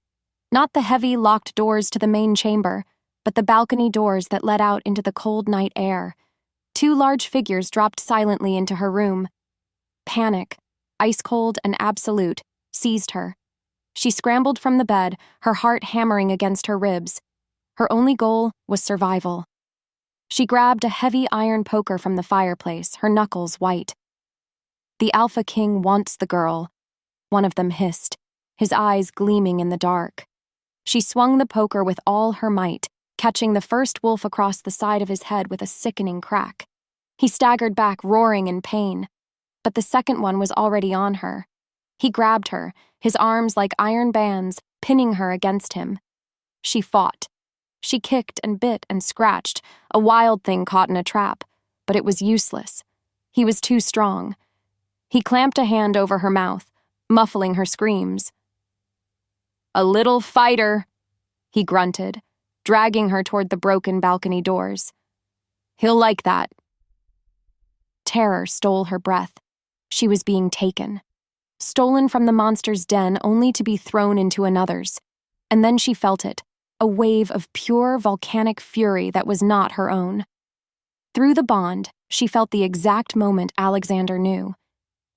Not the heavy, locked doors to the main chamber, but the balcony doors that led out into the cold night air. Two large figures dropped silently into her room. Panic, ice-cold and absolute, seized her. She scrambled from the bed, her heart hammering against her ribs. Her only goal was survival. She grabbed a heavy iron poker from the fireplace, her knuckles white. "The Alpha King wants the girl," one of them hissed, his eyes gleaming in the dark. She swung the poker with all her might, catching the first wolf across the side of his head with a sickening crack. He staggered back, roaring in pain. But the second one was already on her. He grabbed her, his arms like iron bands, pinning her against him. She fought. She kicked and bit and scratched, a wild thing caught in a trap, but it was useless. He was too strong. He clamped a hand over her mouth, muffling her screams. "A little fighter," he grunted, dragging her toward the broken balcony doors. "He'll like that." Terror stole her breath. She was being taken. Stolen from the monster's den only to be thrown into another's. And then she felt it, a wave of pure volcanic fury that was not her own. Through the bond, she felt the exact moment Alexander knew.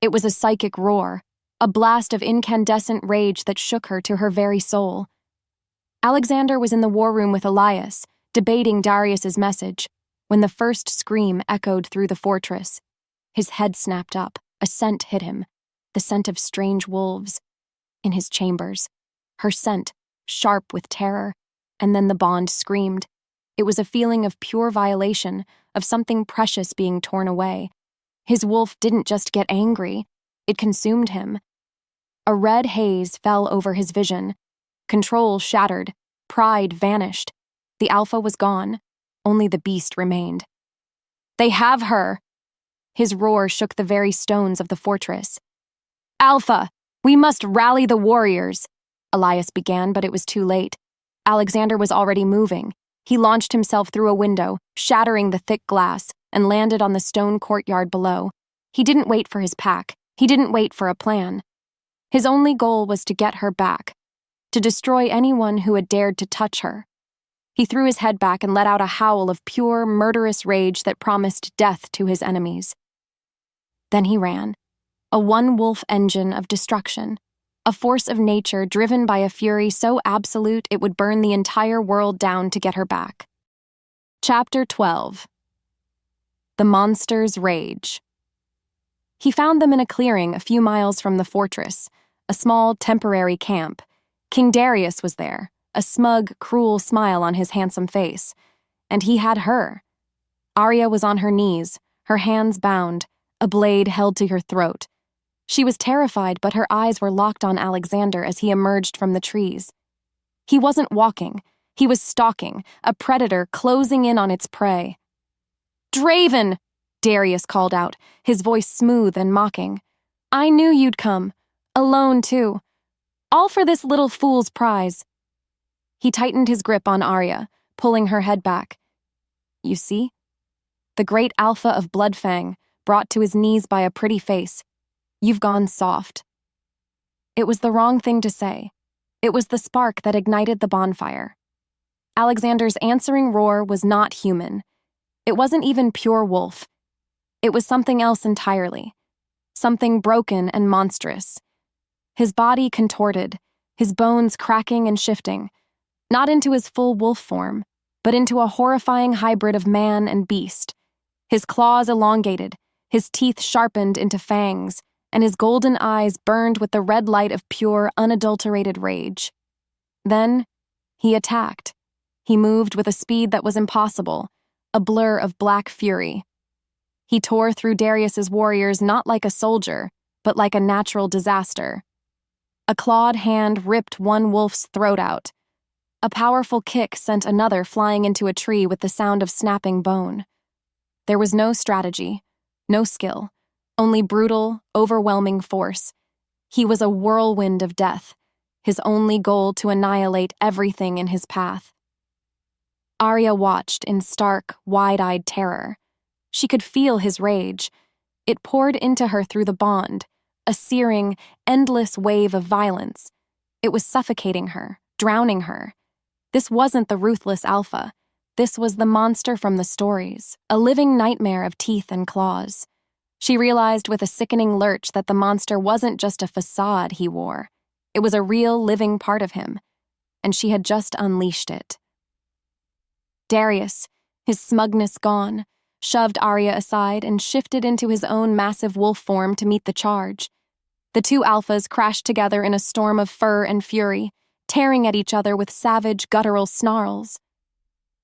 It was a psychic roar, a blast of incandescent rage that shook her to her very soul. Alexander was in the war room with Elias, debating Darius's message, when the first scream echoed through the fortress. His head snapped up, a scent hit him, the scent of strange wolves. In his chambers, her scent, sharp with terror, and then the bond screamed. It was a feeling of pure violation, of something precious being torn away. His wolf didn't just get angry, it consumed him. A red haze fell over his vision. Control shattered, pride vanished. The alpha was gone, only the beast remained. "They have her!" His roar shook the very stones of the fortress. "Alpha, we must rally the warriors," Elias began, but it was too late. Alexander was already moving. He launched himself through a window, shattering the thick glass, and landed on the stone courtyard below. He didn't wait for his pack. He didn't wait for a plan. His only goal was to get her back, to destroy anyone who had dared to touch her. He threw his head back and let out a howl of pure, murderous rage that promised death to his enemies. Then he ran, a one-wolf engine of destruction, a force of nature driven by a fury so absolute it would burn the entire world down to get her back. Chapter 12. The Monster's Rage. He found them in a clearing a few miles from the fortress, a small temporary camp. King Darius was there, a smug, cruel smile on his handsome face. And he had her. Aria was on her knees, her hands bound, a blade held to her throat. She was terrified, but her eyes were locked on Alexander as he emerged from the trees. He wasn't walking. He was stalking, a predator closing in on its prey. "Draven!" Darius called out, his voice smooth and mocking. "I knew you'd come. Alone, too. All for this little fool's prize." He tightened his grip on Aria, pulling her head back. "You see?" The great alpha of Bloodfang, brought to his knees by a pretty face. "You've gone soft." It was the wrong thing to say. It was the spark that ignited the bonfire. Alexander's answering roar was not human. It wasn't even pure wolf. It was something else entirely. Something broken and monstrous. His body contorted, his bones cracking and shifting, not into his full wolf form, but into a horrifying hybrid of man and beast. His claws elongated, his teeth sharpened into fangs, and his golden eyes burned with the red light of pure, unadulterated rage. Then, he attacked. He moved with a speed that was impossible, a blur of black fury. He tore through Darius's warriors not like a soldier, but like a natural disaster. A clawed hand ripped one wolf's throat out. A powerful kick sent another flying into a tree with the sound of snapping bone. There was no strategy, no skill, only brutal, overwhelming force. He was a whirlwind of death, his only goal to annihilate everything in his path. Aria watched in stark, wide-eyed terror. She could feel his rage. It poured into her through the bond, a searing, endless wave of violence. It was suffocating her, drowning her. This wasn't the ruthless alpha. This was the monster from the stories, a living nightmare of teeth and claws. She realized with a sickening lurch that the monster wasn't just a facade he wore. It was a real, living part of him, and she had just unleashed it. Darius, his smugness gone, shoved Aria aside and shifted into his own massive wolf form to meet the charge. The two alphas crashed together in a storm of fur and fury, tearing at each other with savage, guttural snarls.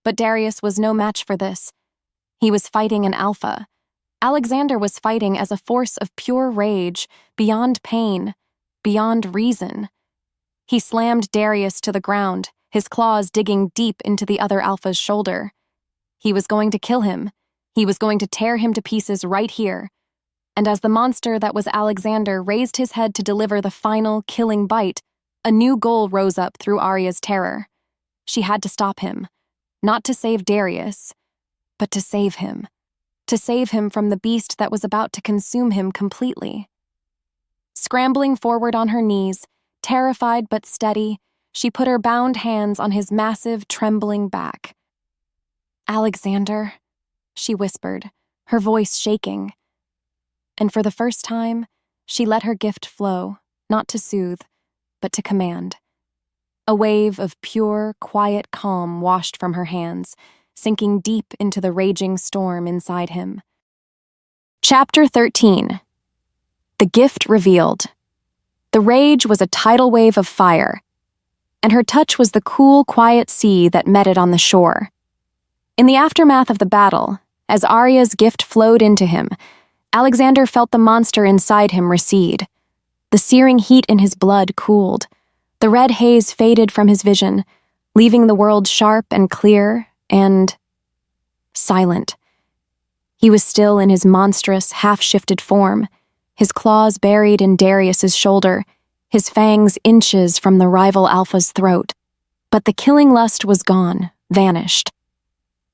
But Darius was no match for this. He was fighting an alpha. Alexander was fighting as a force of pure rage, beyond pain, beyond reason. He slammed Darius to the ground, his claws digging deep into the other alpha's shoulder. He was going to kill him. He was going to tear him to pieces right here. And as the monster that was Alexander raised his head to deliver the final, killing bite, a new goal rose up through Aria's terror. She had to stop him. Not to save Darius, but to save him. To save him from the beast that was about to consume him completely. Scrambling forward on her knees, terrified but steady, she put her bound hands on his massive, trembling back. "Alexander," she whispered, her voice shaking. And for the first time, she let her gift flow, not to soothe, but to command. A wave of pure, quiet calm washed from her hands, sinking deep into the raging storm inside him. Chapter 13. The Gift Revealed. The rage was a tidal wave of fire, and her touch was the cool, quiet sea that met it on the shore. In the aftermath of the battle, as Aria's gift flowed into him, Alexander felt the monster inside him recede. The searing heat in his blood cooled. The red haze faded from his vision, leaving the world sharp and clear and silent. He was still in his monstrous, half-shifted form, his claws buried in Darius's shoulder, his fangs inches from the rival alpha's throat. But the killing lust was gone, vanished,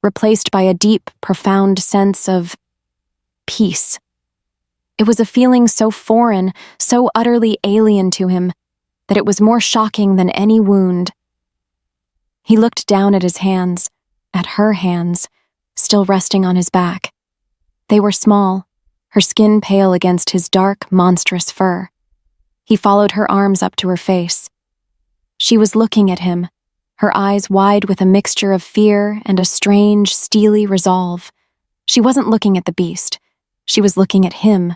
replaced by a deep, profound sense of peace. It was a feeling so foreign, so utterly alien to him, that it was more shocking than any wound. He looked down at his hands, at her hands, still resting on his back. They were small, her skin pale against his dark, monstrous fur. He followed her arms up to her face. She was looking at him, her eyes wide with a mixture of fear and a strange, steely resolve. She wasn't looking at the beast. She was looking at him.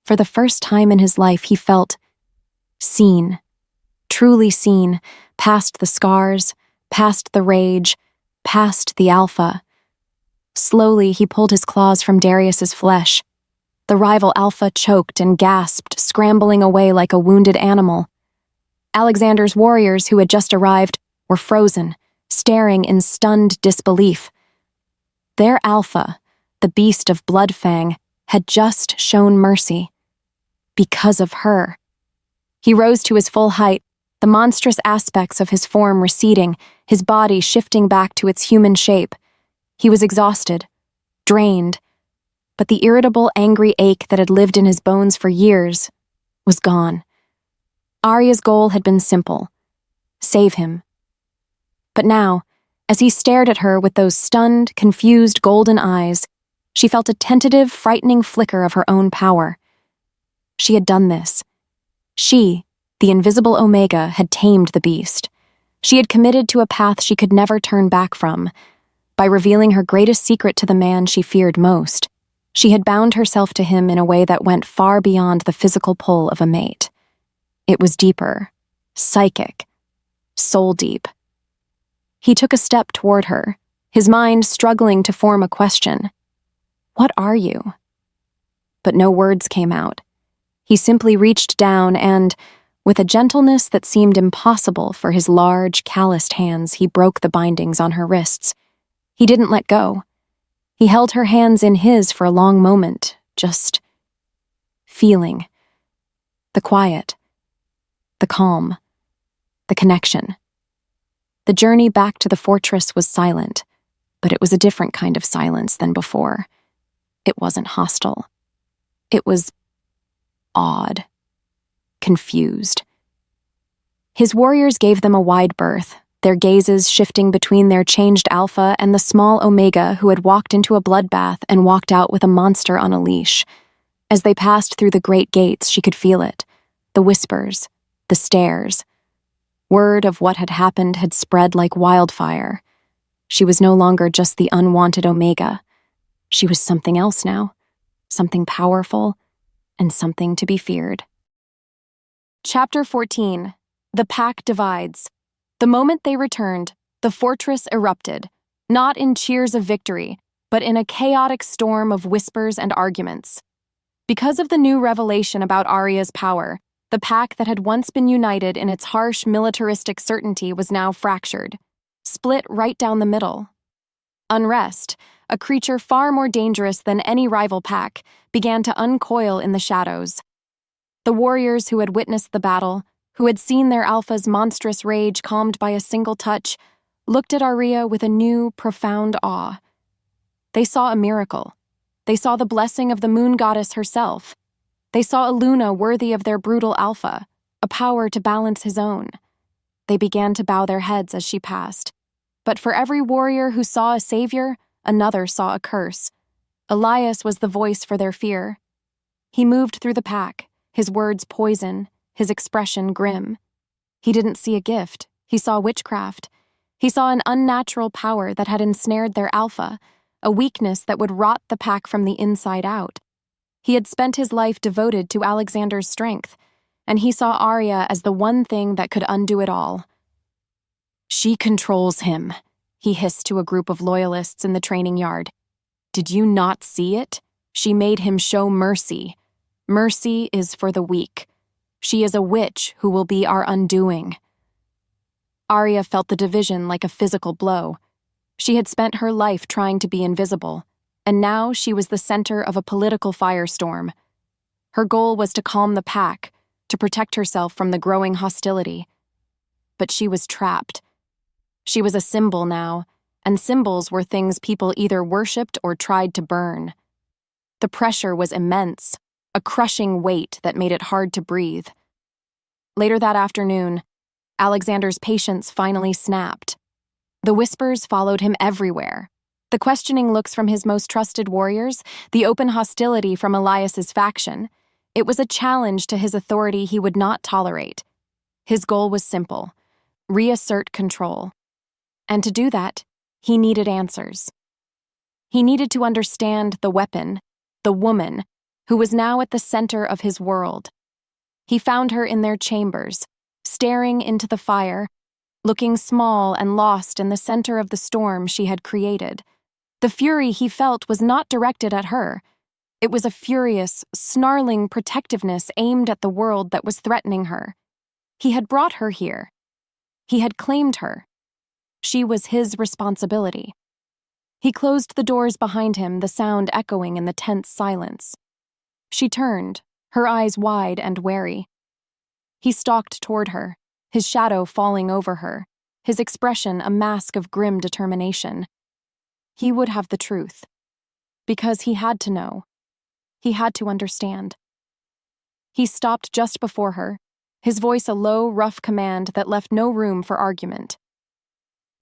For the first time in his life, he felt seen. Truly seen, past the scars, past the rage, past the alpha. Slowly, he pulled his claws from Darius's flesh. The rival alpha choked and gasped, scrambling away like a wounded animal. Alexander's warriors, who had just arrived, were frozen, staring in stunned disbelief. Their alpha, the Beast of Bloodfang, had just shown mercy. Because of her. He rose to his full height, the monstrous aspects of his form receding, his body shifting back to its human shape. He was exhausted, drained, but the irritable, angry ache that had lived in his bones for years was gone. Aria's goal had been simple: save him. But now, as he stared at her with those stunned, confused golden eyes, she felt a tentative, frightening flicker of her own power. She had done this. She, the invisible Omega, had tamed the beast. She had committed to a path she could never turn back from. By revealing her greatest secret to the man she feared most, she had bound herself to him in a way that went far beyond the physical pull of a mate. It was deeper, psychic, soul-deep. He took a step toward her, his mind struggling to form a question. "What are you?" But no words came out. He simply reached down and, with a gentleness that seemed impossible for his large, calloused hands, he broke the bindings on her wrists. He didn't let go. He held her hands in his for a long moment, just feeling. The quiet, the calm, the connection. The journey back to the fortress was silent, but it was a different kind of silence than before. It wasn't hostile. It was awed, confused. His warriors gave them a wide berth, their gazes shifting between their changed alpha and the small omega who had walked into a bloodbath and walked out with a monster on a leash. As they passed through the great gates, she could feel it, the whispers, the stares. Word of what had happened had spread like wildfire. She was no longer just the unwanted omega. She was something else now, something powerful, and something to be feared. Chapter 14. The Pack Divides. The moment they returned, the fortress erupted, not in cheers of victory, but in a chaotic storm of whispers and arguments. Because of the new revelation about Aria's power, the pack that had once been united in its harsh militaristic certainty was now fractured, split right down the middle. Unrest, a creature far more dangerous than any rival pack, began to uncoil in the shadows. The warriors who had witnessed the battle, who had seen their alpha's monstrous rage calmed by a single touch, looked at Aria with a new, profound awe. They saw a miracle. They saw the blessing of the moon goddess herself. They saw a Luna worthy of their brutal alpha, a power to balance his own. They began to bow their heads as she passed. But for every warrior who saw a savior, another saw a curse. Elias was the voice for their fear. He moved through the pack, his words poison, his expression grim. He didn't see a gift, he saw witchcraft. He saw an unnatural power that had ensnared their alpha, a weakness that would rot the pack from the inside out. He had spent his life devoted to Alexander's strength, and he saw Aria as the one thing that could undo it all. "She controls him," he hissed to a group of loyalists in the training yard. "Did you not see it? She made him show mercy. Mercy is for the weak. She is a witch who will be our undoing." Aria felt the division like a physical blow. She had spent her life trying to be invisible, and now she was the center of a political firestorm. Her goal was to calm the pack, to protect herself from the growing hostility. But she was trapped. She was a symbol now, and symbols were things people either worshipped or tried to burn. The pressure was immense, a crushing weight that made it hard to breathe. Later that afternoon, Alexander's patience finally snapped. The whispers followed him everywhere. The questioning looks from his most trusted warriors, the open hostility from Elias's faction. It was a challenge to his authority he would not tolerate. His goal was simple: reassert control. And to do that, he needed answers. He needed to understand the weapon, the woman, who was now at the center of his world. He found her in their chambers, staring into the fire, looking small and lost in the center of the storm she had created. The fury he felt was not directed at her. It was a furious, snarling protectiveness aimed at the world that was threatening her. He had brought her here. He had claimed her. She was his responsibility. He closed the doors behind him, the sound echoing in the tense silence. She turned, her eyes wide and wary. He stalked toward her, his shadow falling over her, his expression a mask of grim determination. He would have the truth. Because he had to know. He had to understand. He stopped just before her, his voice a low, rough command that left no room for argument.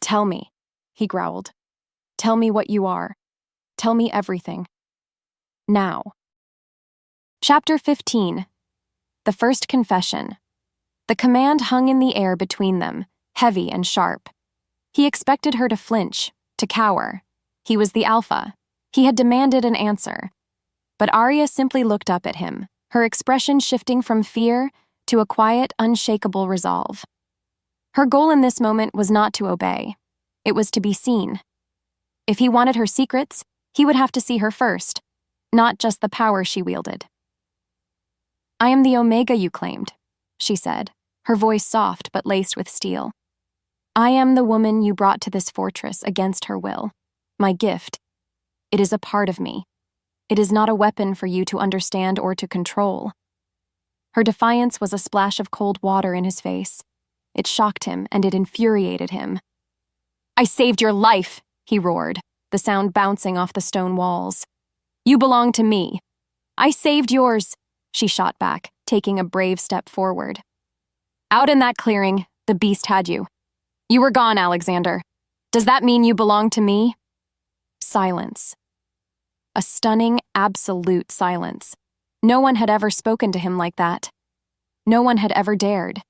"Tell me," he growled. "Tell me what you are. Tell me everything. Now." Chapter 15. The First Confession. The command hung in the air between them, heavy and sharp. He expected her to flinch, to cower. He was the alpha. He had demanded an answer. But Aria simply looked up at him, her expression shifting from fear to a quiet, unshakable resolve. Her goal in this moment was not to obey. It was to be seen. If he wanted her secrets, He would have to see her first, not just the power she wielded. "I am the Omega you claimed," she said, her voice soft but laced with steel. "I am the woman you brought to this fortress against her will. My gift. It is a part of me. It is not a weapon for you to understand or to control." Her defiance was a splash of cold water in his face. It shocked him and it infuriated him. "I saved your life," he roared, the sound bouncing off the stone walls. "You belong to me." "I saved yours," she shot back, taking a brave step forward. "Out in that clearing, the beast had you. You were gone, Alexander. Does that mean you belong to me?" Silence. A stunning, absolute silence. No one had ever spoken to him like that. No one had ever dared.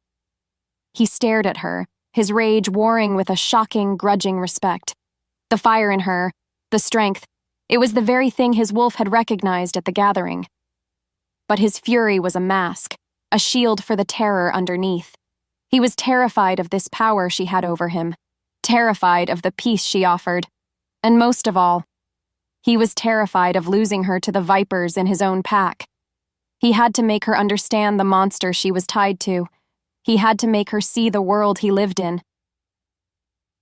He stared at her, his rage warring with a shocking, grudging respect. The fire in her, the strength, it was the very thing his wolf had recognized at the gathering. But his fury was a mask, a shield for the terror underneath. He was terrified of this power she had over him, terrified of the peace she offered, and most of all, he was terrified of losing her to the vipers in his own pack. He had to make her understand the monster she was tied to. He had to make her see the world he lived in.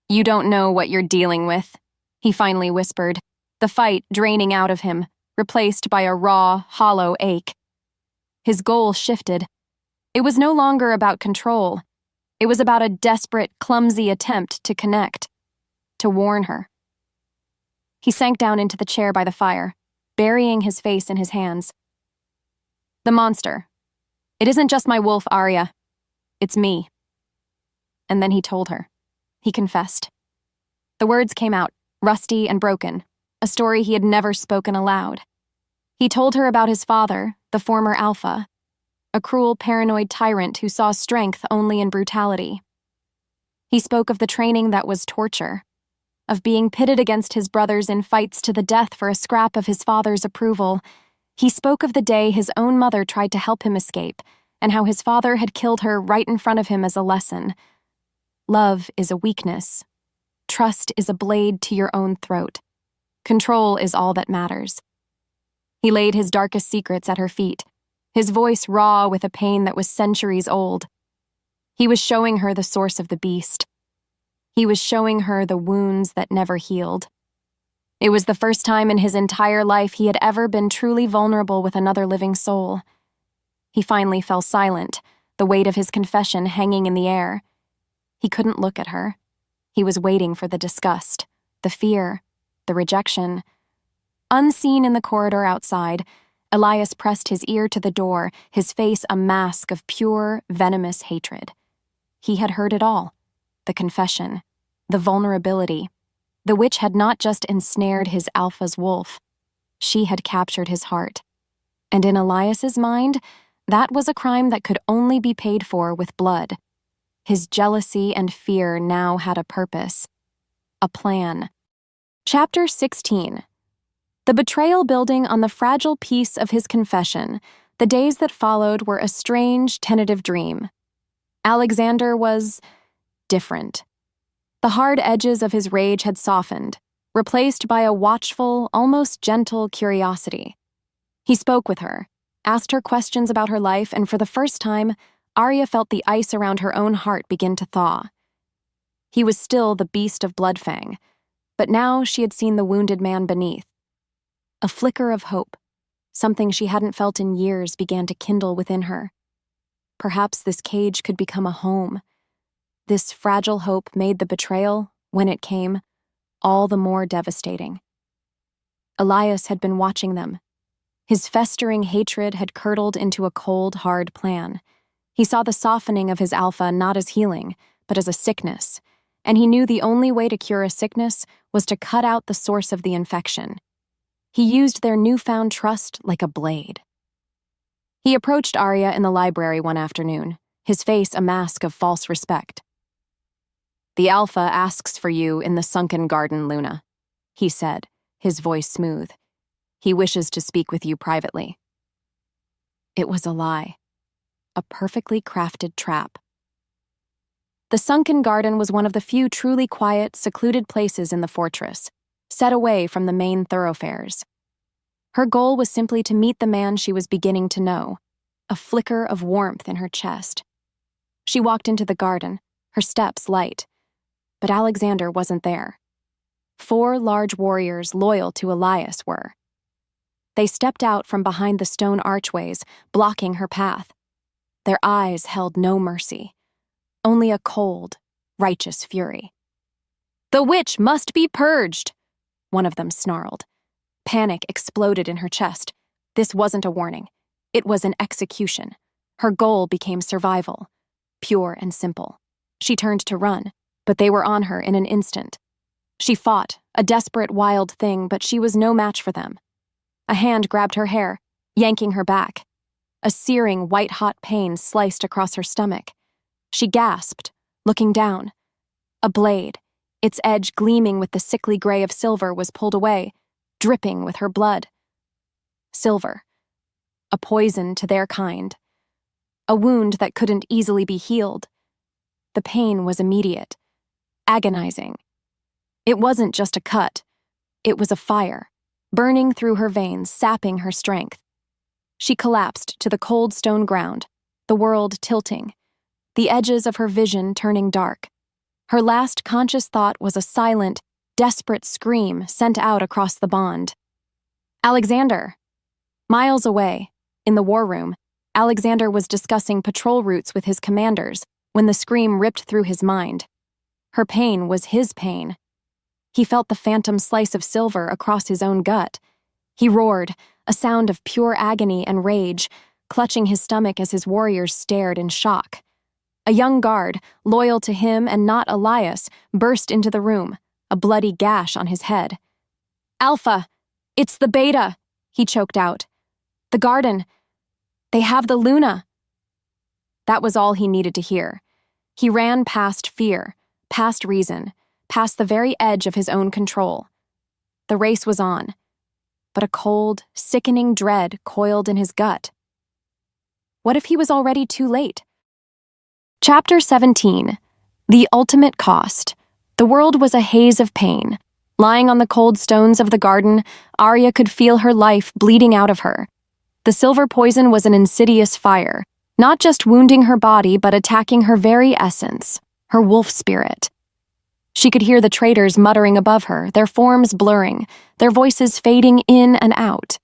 "You don't know what you're dealing with," he finally whispered, the fight draining out of him, replaced by a raw, hollow ache. His goal shifted. It was no longer about control. It was about a desperate, clumsy attempt to connect, to warn her. He sank down into the chair by the fire, burying his face in his hands. "The monster. It isn't just my wolf, Aria. It's me." And then he told her. He confessed. The words came out, rusty and broken, a story he had never spoken aloud. He told her about his father, the former Alpha, a cruel, paranoid tyrant who saw strength only in brutality. He spoke of the training that was torture, of being pitted against his brothers in fights to the death for a scrap of his father's approval. He spoke of the day his own mother tried to help him escape, and how his father had killed her right in front of him as a lesson. Love is a weakness. Trust is a blade to your own throat. Control is all that matters. He laid his darkest secrets at her feet, his voice raw with a pain that was centuries old. He was showing her the source of the beast. He was showing her the wounds that never healed. It was the first time in his entire life he had ever been truly vulnerable with another living soul. He finally fell silent, the weight of his confession hanging in the air. He couldn't look at her. He was waiting for the disgust, the fear, the rejection. Unseen in the corridor outside, Elias pressed his ear to the door, his face a mask of pure, venomous hatred. He had heard it all. The confession, the vulnerability. The witch had not just ensnared his Alpha's wolf. She had captured his heart. And in Elias's mind, that was a crime that could only be paid for with blood. His jealousy and fear now had a purpose. A plan. Chapter 16. The betrayal building on the fragile piece of his confession, the days that followed were a strange, tentative dream. Alexander was different. The hard edges of his rage had softened, replaced by a watchful, almost gentle curiosity. He spoke with her, asked her questions about her life, and for the first time, Aria felt the ice around her own heart begin to thaw. He was still the Beast of Bloodfang, but now she had seen the wounded man beneath. A flicker of hope, something she hadn't felt in years, began to kindle within her. Perhaps this cage could become a home. This fragile hope made the betrayal, when it came, all the more devastating. Elias had been watching them. His festering hatred had curdled into a cold, hard plan. He saw the softening of his Alpha not as healing, but as a sickness, and he knew the only way to cure a sickness was to cut out the source of the infection. He used their newfound trust like a blade. He approached Aria in the library one afternoon, his face a mask of false respect. "The Alpha asks for you in the sunken garden, Luna," he said, his voice smooth. "He wishes to speak with you privately." It was a lie. A perfectly crafted trap. The sunken garden was one of the few truly quiet, secluded places in the fortress. set away from the main thoroughfares. Her goal was simply to meet the man she was beginning to know, a flicker of warmth in her chest. She walked into the garden, her steps light, but Alexander wasn't there. 4 large warriors loyal to Elias were. They stepped out from behind the stone archways, blocking her path. Their eyes held no mercy, only a cold, righteous fury. "The witch must be purged," one of them snarled. Panic exploded in her chest. This wasn't a warning. It was an execution. Her goal became survival, pure and simple. She turned to run, but they were on her in an instant. She fought, a desperate, wild thing, but she was no match for them. A hand grabbed her hair, yanking her back. A searing, white-hot pain sliced across her stomach. She gasped, looking down. A blade, its edge gleaming with the sickly gray of silver, was pulled away, dripping with her blood. Silver. A poison to their kind. A wound that couldn't easily be healed. The pain was immediate, agonizing. It wasn't just a cut. It was a fire, burning through her veins, sapping her strength. She collapsed to the cold stone ground, the world tilting, the edges of her vision turning dark. Her last conscious thought was a silent, desperate scream sent out across the bond. "Alexander!" Miles away, in the war room, Alexander was discussing patrol routes with his commanders when the scream ripped through his mind. Her pain was his pain. He felt the phantom slice of silver across his own gut. He roared, a sound of pure agony and rage, clutching his stomach as his warriors stared in shock. A young guard, loyal to him and not Elias, burst into the room, a bloody gash on his head. "Alpha! It's the Beta!" he choked out. "The garden! They have the Luna!" That was all he needed to hear. He ran past fear, past reason, past the very edge of his own control. The race was on, but a cold, sickening dread coiled in his gut. What if he was already too late? Chapter 17. The Ultimate Cost. The world was a haze of pain. Lying on the cold stones of the garden, Aria could feel her life bleeding out of her. The silver poison was an insidious fire, not just wounding her body but attacking her very essence, her wolf spirit. She could hear the traitors muttering above her, their forms blurring, their voices fading in and out.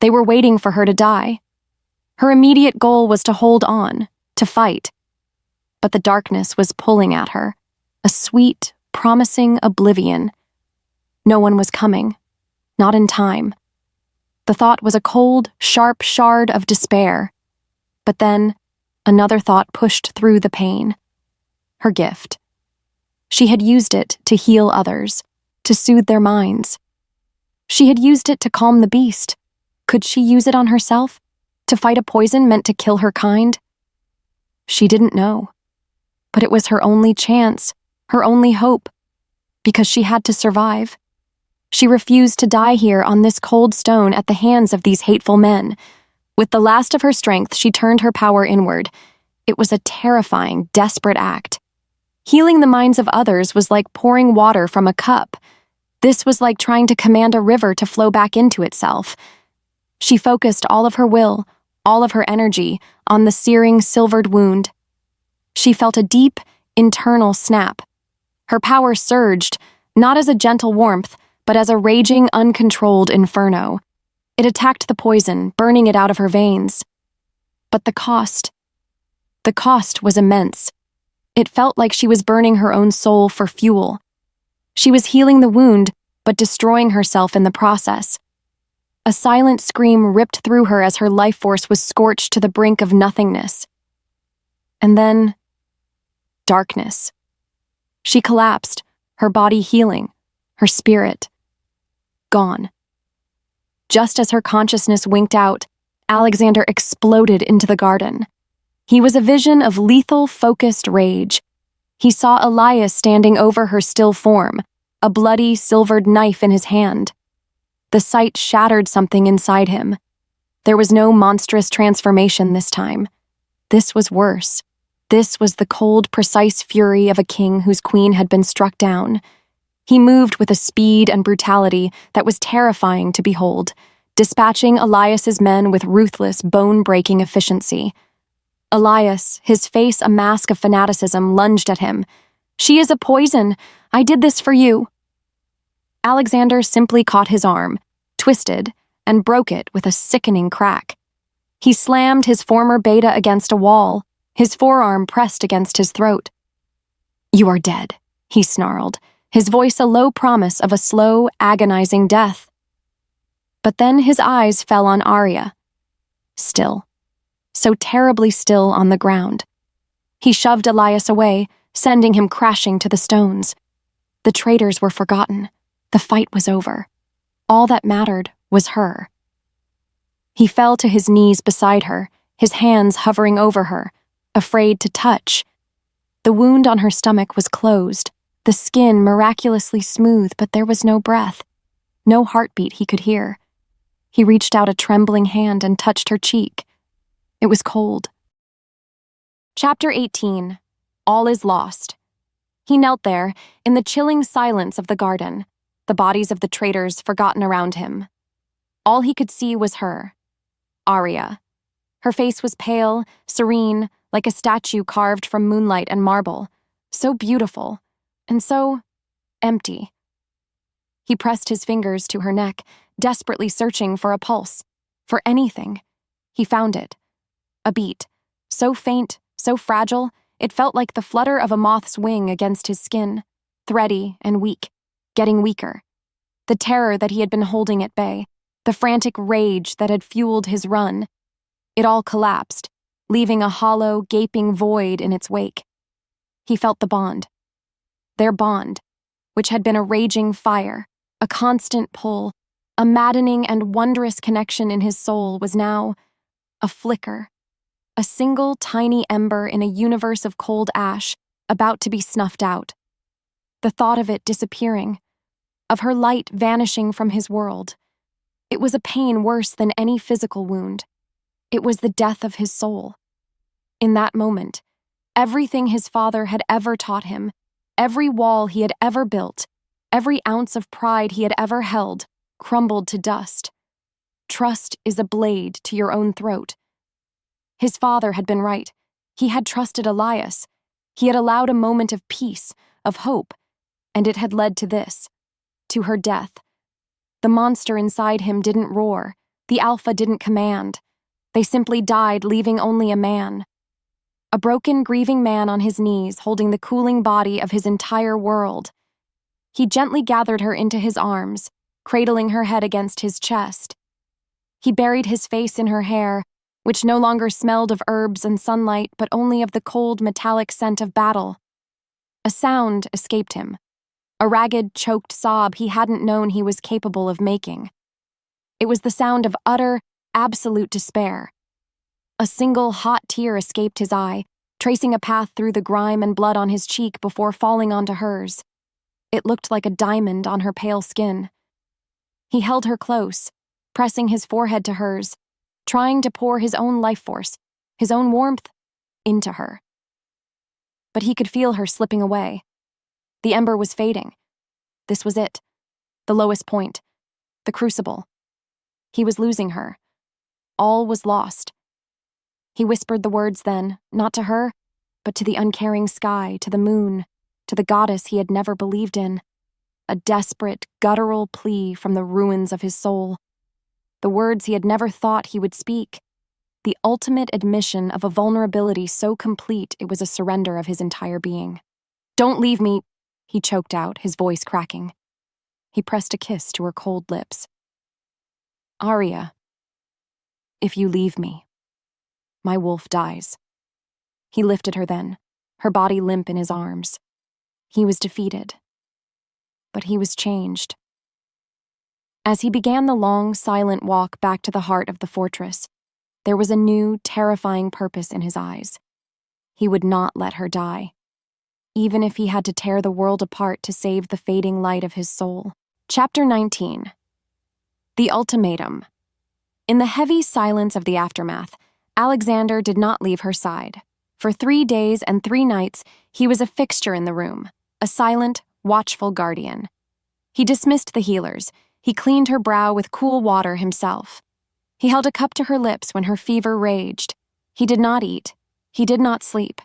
They were waiting for her to die. Her immediate goal was to hold on, to fight. But the darkness was pulling at her, a sweet, promising oblivion. No one was coming, not in time. The thought was a cold, sharp shard of despair. But then, another thought pushed through the pain. Her gift. She had used it to heal others, to soothe their minds. She had used it to calm the beast. Could she use it on herself, to fight a poison meant to kill her kind? She didn't know. But it was her only chance, her only hope, because she had to survive. She refused to die here on this cold stone at the hands of these hateful men. With the last of her strength, she turned her power inward. It was a terrifying, desperate act. Healing the minds of others was like pouring water from a cup. This was like trying to command a river to flow back into itself. She focused all of her will, all of her energy, on the searing, silvered wound. She felt a deep, internal snap. Her power surged, not as a gentle warmth, but as a raging, uncontrolled inferno. It attacked the poison, burning it out of her veins. But the cost was immense. It felt like she was burning her own soul for fuel. She was healing the wound, but destroying herself in the process. A silent scream ripped through her as her life force was scorched to the brink of nothingness. And then, darkness. She collapsed, her body healing, her spirit gone. Just as her consciousness winked out, Alexander exploded into the garden. He was a vision of lethal, focused rage. He saw Elias standing over her still form, a bloody, silvered knife in his hand. The sight shattered something inside him. There was no monstrous transformation this time. This was worse. This was the cold, precise fury of a king whose queen had been struck down. He moved with a speed and brutality that was terrifying to behold, dispatching Elias's men with ruthless, bone-breaking efficiency. Elias, his face a mask of fanaticism, lunged at him. "She is a poison. I did this for you." Alexander simply caught his arm, twisted, and broke it with a sickening crack. He slammed his former beta against a wall, his forearm pressed against his throat. "You are dead," he snarled, his voice a low promise of a slow, agonizing death. But then his eyes fell on Aria. Still. So terribly still on the ground. He shoved Elias away, sending him crashing to the stones. The traitors were forgotten. The fight was over. All that mattered was her. He fell to his knees beside her, his hands hovering over her, afraid to touch. The wound on her stomach was closed, the skin miraculously smooth, but there was no breath, no heartbeat he could hear. He reached out a trembling hand and touched her cheek. It was cold. Chapter 18. All is lost. He knelt there, in the chilling silence of the garden, the bodies of the traitors forgotten around him. All he could see was her, Aria. Her face was pale, serene, like a statue carved from moonlight and marble, so beautiful, and so empty. He pressed his fingers to her neck, desperately searching for a pulse, for anything. He found it. A beat, so faint, so fragile, it felt like the flutter of a moth's wing against his skin, thready and weak, getting weaker. The terror that he had been holding at bay, the frantic rage that had fueled his run, it all collapsed, leaving a hollow, gaping void in its wake. He felt the bond. Their bond, which had been a raging fire, a constant pull, a maddening and wondrous connection in his soul, was now a flicker. A single tiny ember in a universe of cold ash, about to be snuffed out. The thought of it disappearing, of her light vanishing from his world. It was a pain worse than any physical wound. It was the death of his soul. In that moment, everything his father had ever taught him, every wall he had ever built, every ounce of pride he had ever held, crumbled to dust. Trust is a blade to your own throat. His father had been right. He had trusted Elias. He had allowed a moment of peace, of hope, and it had led to this, to her death. The monster inside him didn't roar. The alpha didn't command. They simply died, leaving only a man. A broken, grieving man on his knees, holding the cooling body of his entire world. He gently gathered her into his arms, cradling her head against his chest. He buried his face in her hair, which no longer smelled of herbs and sunlight, but only of the cold, metallic scent of battle. A sound escaped him, a ragged, choked sob he hadn't known he was capable of making. It was the sound of utter, absolute despair. A single hot tear escaped his eye, tracing a path through the grime and blood on his cheek before falling onto hers. It looked like a diamond on her pale skin. He held her close, pressing his forehead to hers, trying to pour his own life force, his own warmth, into her. But he could feel her slipping away. The ember was fading. This was it. The lowest point. The crucible. He was losing her. All was lost. He whispered the words then, not to her, but to the uncaring sky, to the moon, to the goddess he had never believed in. A desperate, guttural plea from the ruins of his soul. The words he had never thought he would speak. The ultimate admission of a vulnerability so complete it was a surrender of his entire being. "Don't leave me," he choked out, his voice cracking. He pressed a kiss to her cold lips. "Aria, if you leave me, my wolf dies." He lifted her then, her body limp in his arms. He was defeated. But he was changed. As he began the long, silent walk back to the heart of the fortress, there was a new, terrifying purpose in his eyes. He would not let her die, even if he had to tear the world apart to save the fading light of his soul. Chapter 19. The Ultimatum. In the heavy silence of the aftermath, Alexander did not leave her side. For 3 days and 3 nights, he was a fixture in the room, a silent, watchful guardian. He dismissed the healers. He cleaned her brow with cool water himself. He held a cup to her lips when her fever raged. He did not eat. He did not sleep.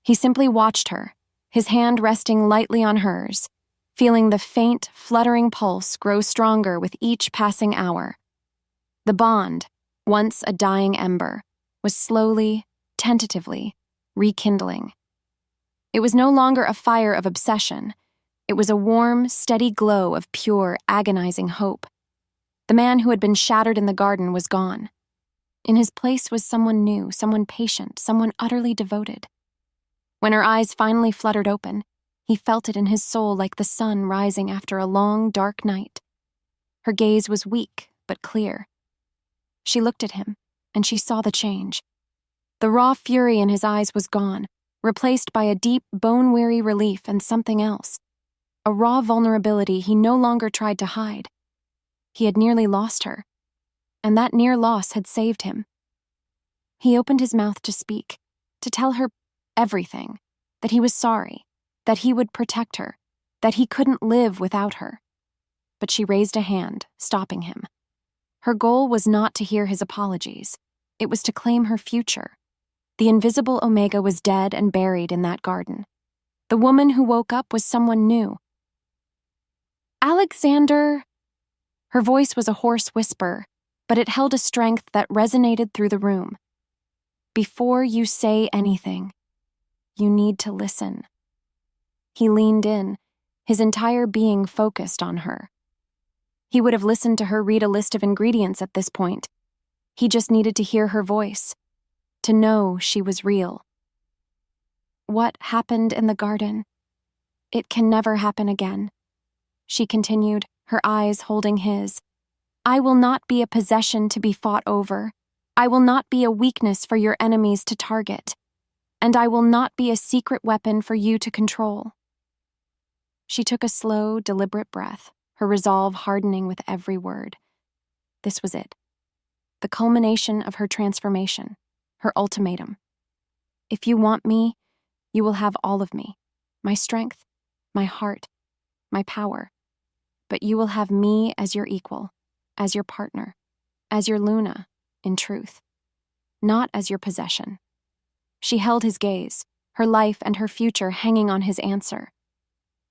He simply watched her, his hand resting lightly on hers, feeling the faint, fluttering pulse grow stronger with each passing hour. The bond, once a dying ember, was slowly, tentatively, rekindling. It was no longer a fire of obsession. It was a warm, steady glow of pure, agonizing hope. The man who had been shattered in the garden was gone. In his place was someone new, someone patient, someone utterly devoted. When her eyes finally fluttered open, he felt it in his soul like the sun rising after a long, dark night. Her gaze was weak, but clear. She looked at him, and she saw the change. The raw fury in his eyes was gone, replaced by a deep, bone-weary relief and something else. A raw vulnerability he no longer tried to hide. He had nearly lost her, and that near loss had saved him. He opened his mouth to speak, to tell her everything, that he was sorry, that he would protect her, that he couldn't live without her. But she raised a hand, stopping him. Her goal was not to hear his apologies. It was to claim her future. The invisible Omega was dead and buried in that garden. The woman who woke up was someone new. Alexander... Her voice was a hoarse whisper, but it held a strength that resonated through the room. Before you say anything, you need to listen. He leaned in, his entire being focused on her. He would have listened to her read a list of ingredients at this point. He just needed to hear her voice, to know she was real. What happened in the garden? It can never happen again. She continued, her eyes holding his. I will not be a possession to be fought over. I will not be a weakness for your enemies to target. And I will not be a secret weapon for you to control. She took a slow, deliberate breath, her resolve hardening with every word. This was it. The culmination of her transformation, her ultimatum. If you want me, you will have all of me, my strength, my heart, my power. But you will have me as your equal, as your partner, as your Luna, in truth, not as your possession. She held his gaze, her life and her future hanging on his answer.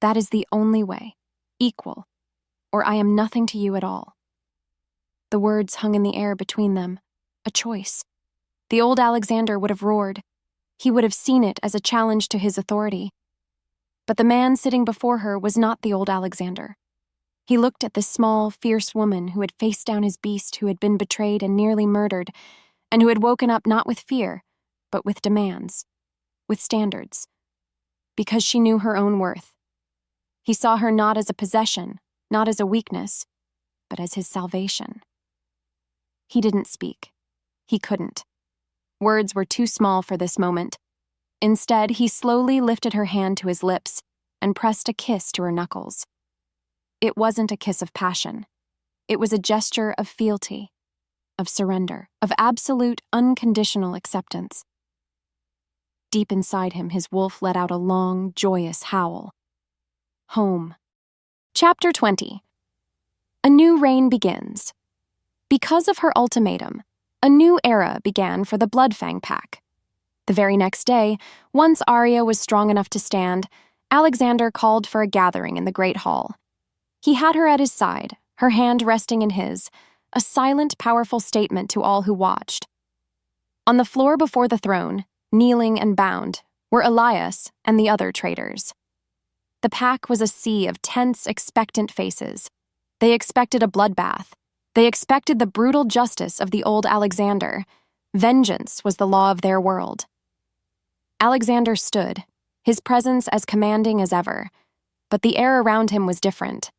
That is the only way, equal, or I am nothing to you at all. The words hung in the air between them, a choice. The old Alexander would have roared. He would have seen it as a challenge to his authority. But the man sitting before her was not the old Alexander. He looked at this small, fierce woman who had faced down his beast, who had been betrayed and nearly murdered, and who had woken up not with fear, but with demands, with standards, because she knew her own worth. He saw her not as a possession, not as a weakness, but as his salvation. He didn't speak. He couldn't. Words were too small for this moment. Instead, he slowly lifted her hand to his lips and pressed a kiss to her knuckles. It wasn't a kiss of passion. It was a gesture of fealty, of surrender, of absolute, unconditional acceptance. Deep inside him, his wolf let out a long, joyous howl. Home. Chapter 20. A new reign begins. Because of her ultimatum, a new era began for the Bloodfang pack. The very next day, once Aria was strong enough to stand, Alexander called for a gathering in the Great Hall. He had her at his side, her hand resting in his, a silent, powerful statement to all who watched. On the floor before the throne, kneeling and bound, were Elias and the other traitors. The pack was a sea of tense, expectant faces. They expected a bloodbath. They expected the brutal justice of the old Alexander. Vengeance was the law of their world. Alexander stood, his presence as commanding as ever, but the air around him was different.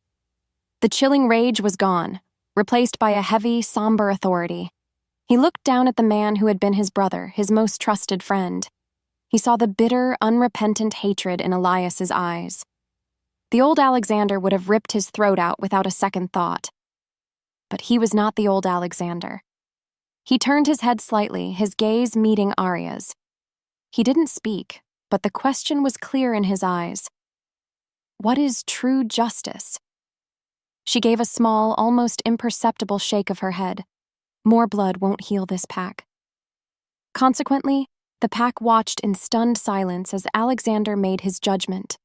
The chilling rage was gone, replaced by a heavy, somber authority. He looked down at the man who had been his brother, his most trusted friend. He saw the bitter, unrepentant hatred in Elias's eyes. The old Alexander would have ripped his throat out without a second thought. But he was not the old Alexander. He turned his head slightly, his gaze meeting Aria's. He didn't speak, but the question was clear in his eyes. What is true justice? She gave a small, almost imperceptible shake of her head. More blood won't heal this pack. Consequently, the pack watched in stunned silence as Alexander made his judgment.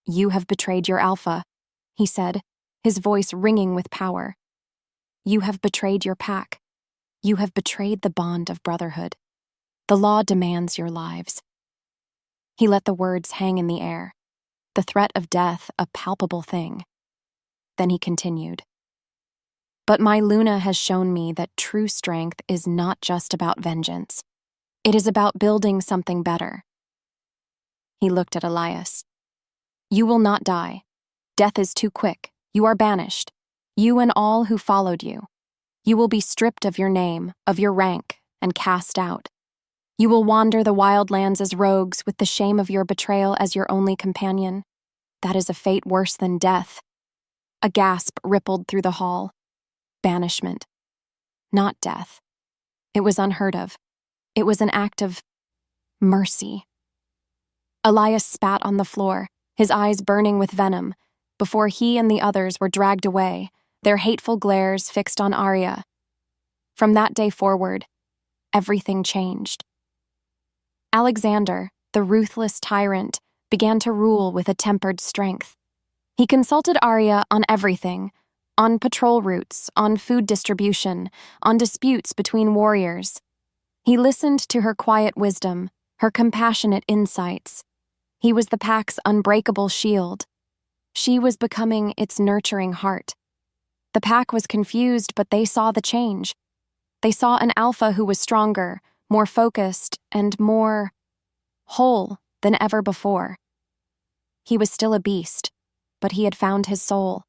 "You have betrayed your alpha," he said, his voice ringing with power. "You have betrayed your pack. You have betrayed the bond of brotherhood. The law demands your lives." He let the words hang in the air, the threat of death a palpable thing. Then he continued. "But my Luna has shown me that true strength is not just about vengeance. It is about building something better." He looked at Elias. "You will not die. Death is too quick. You are banished. You and all who followed you. You will be stripped of your name, of your rank, and cast out. You will wander the wild lands as rogues with the shame of your betrayal as your only companion. That is a fate worse than death." A gasp rippled through the hall. Banishment. Not death. It was unheard of. It was an act of mercy. Elias spat on the floor, his eyes burning with venom, before he and the others were dragged away, their hateful glares fixed on Aria. From that day forward, everything changed. Alexander, the ruthless tyrant, began to rule with a tempered strength. He consulted Aria on everything, on patrol routes, on food distribution, on disputes between warriors. He listened to her quiet wisdom, her compassionate insights. He was the pack's unbreakable shield. She was becoming its nurturing heart. The pack was confused, but they saw the change. They saw an alpha who was stronger, more focused, and more whole than ever before. He was still a beast, but he had found his soul.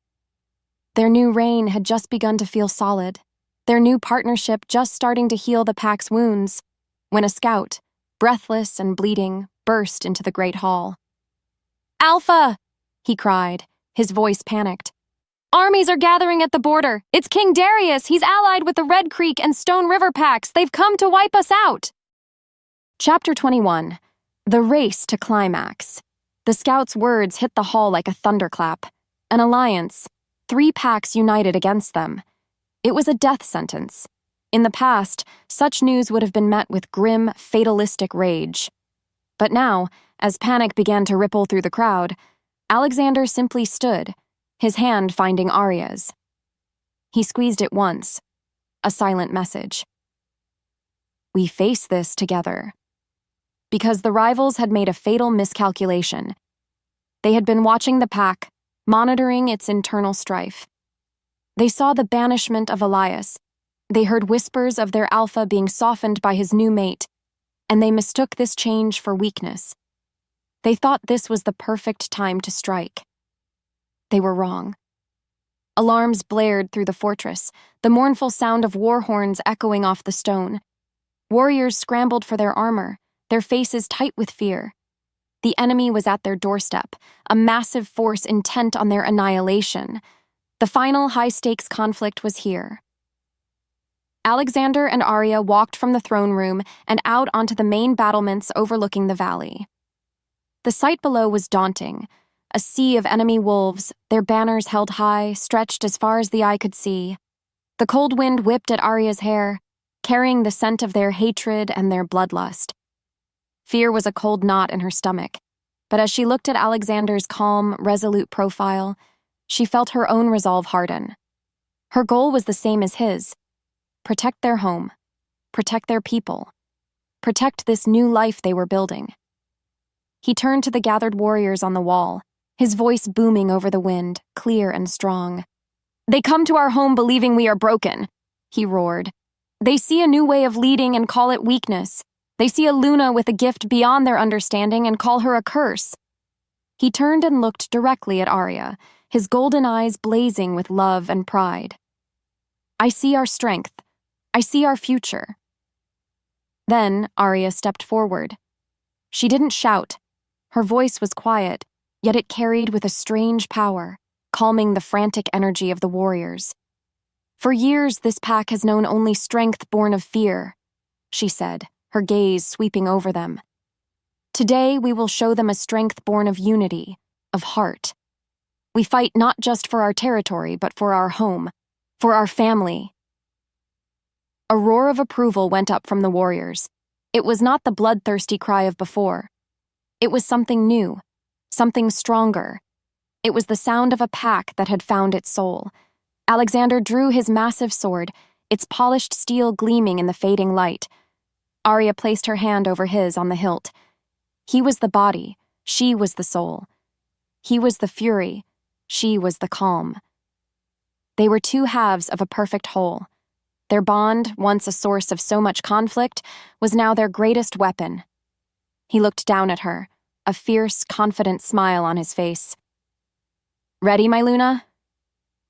Their new reign had just begun to feel solid, their new partnership just starting to heal the pack's wounds, when a scout, breathless and bleeding, burst into the great hall. "Alpha!" he cried, his voice panicked. "Armies are gathering at the border. It's King Darius. He's allied with the Red Creek and Stone River packs. They've come to wipe us out." Chapter 21. The race to climax. The scouts' words hit the hall like a thunderclap. An alliance. 3 packs united against them. It was a death sentence. In the past, such news would have been met with grim, fatalistic rage. But now, as panic began to ripple through the crowd, Alexander simply stood, his hand finding Aria's. He squeezed it once. A silent message. "We face this together." Because the rivals had made a fatal miscalculation. They had been watching the pack, monitoring its internal strife. They saw the banishment of Elias. They heard whispers of their alpha being softened by his new mate, and they mistook this change for weakness. They thought this was the perfect time to strike. They were wrong. Alarms blared through the fortress, the mournful sound of war horns echoing off the stone. Warriors scrambled for their armor, their faces tight with fear. The enemy was at their doorstep, a massive force intent on their annihilation. The final high-stakes conflict was here. Alexander and Aria walked from the throne room and out onto the main battlements overlooking the valley. The sight below was daunting, a sea of enemy wolves, their banners held high, stretched as far as the eye could see. The cold wind whipped at Aria's hair, carrying the scent of their hatred and their bloodlust. Fear was a cold knot in her stomach, but as she looked at Alexander's calm, resolute profile, she felt her own resolve harden. Her goal was the same as his: protect their home, protect their people, protect this new life they were building. He turned to the gathered warriors on the wall, his voice booming over the wind, clear and strong. "They come to our home believing we are broken," he roared. "They see a new way of leading and call it weakness. They see a Luna with a gift beyond their understanding and call her a curse." He turned and looked directly at Aria, his golden eyes blazing with love and pride. "I see our strength. I see our future." Then Aria stepped forward. She didn't shout. Her voice was quiet, yet it carried with a strange power, calming the frantic energy of the warriors. "For years, this pack has known only strength born of fear," she said, her gaze sweeping over them. "Today, we will show them a strength born of unity, of heart." We fight not just for our territory, but for our home, for our family." A roar of approval went up from the warriors. It was not the bloodthirsty cry of before. It was something new, something stronger. It was the sound of a pack that had found its soul. Alexander drew his massive sword, its polished steel gleaming in the fading light. Aria placed her hand over his on the hilt. He was the body, she was the soul. He was the fury, she was the calm. They were two halves of a perfect whole. Their bond, once a source of so much conflict, was now their greatest weapon. He looked down at her, a fierce, confident smile on his face. "Ready, my Luna?"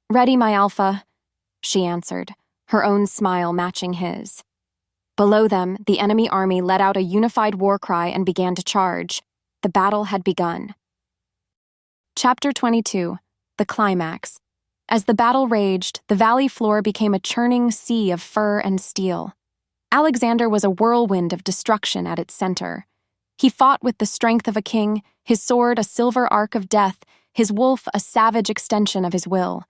"Ready, my Alpha," she answered, her own smile matching his. Below them, the enemy army let out a unified war cry and began to charge. The battle had begun. Chapter 22, The Climax. As the battle raged, the valley floor became a churning sea of fur and steel. Alexander was a whirlwind of destruction at its center. He fought with the strength of a king, his sword a silver arc of death, his wolf a savage extension of his will.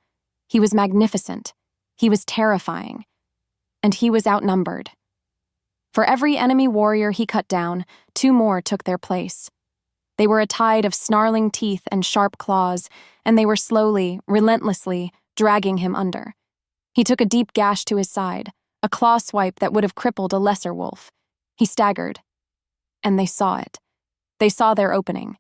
He was magnificent. He was terrifying. And he was outnumbered. For every enemy warrior he cut down, 2 more took their place. They were a tide of snarling teeth and sharp claws, and they were slowly, relentlessly, dragging him under. He took a deep gash to his side, a claw swipe that would have crippled a lesser wolf. He staggered. And they saw it. They saw their opening.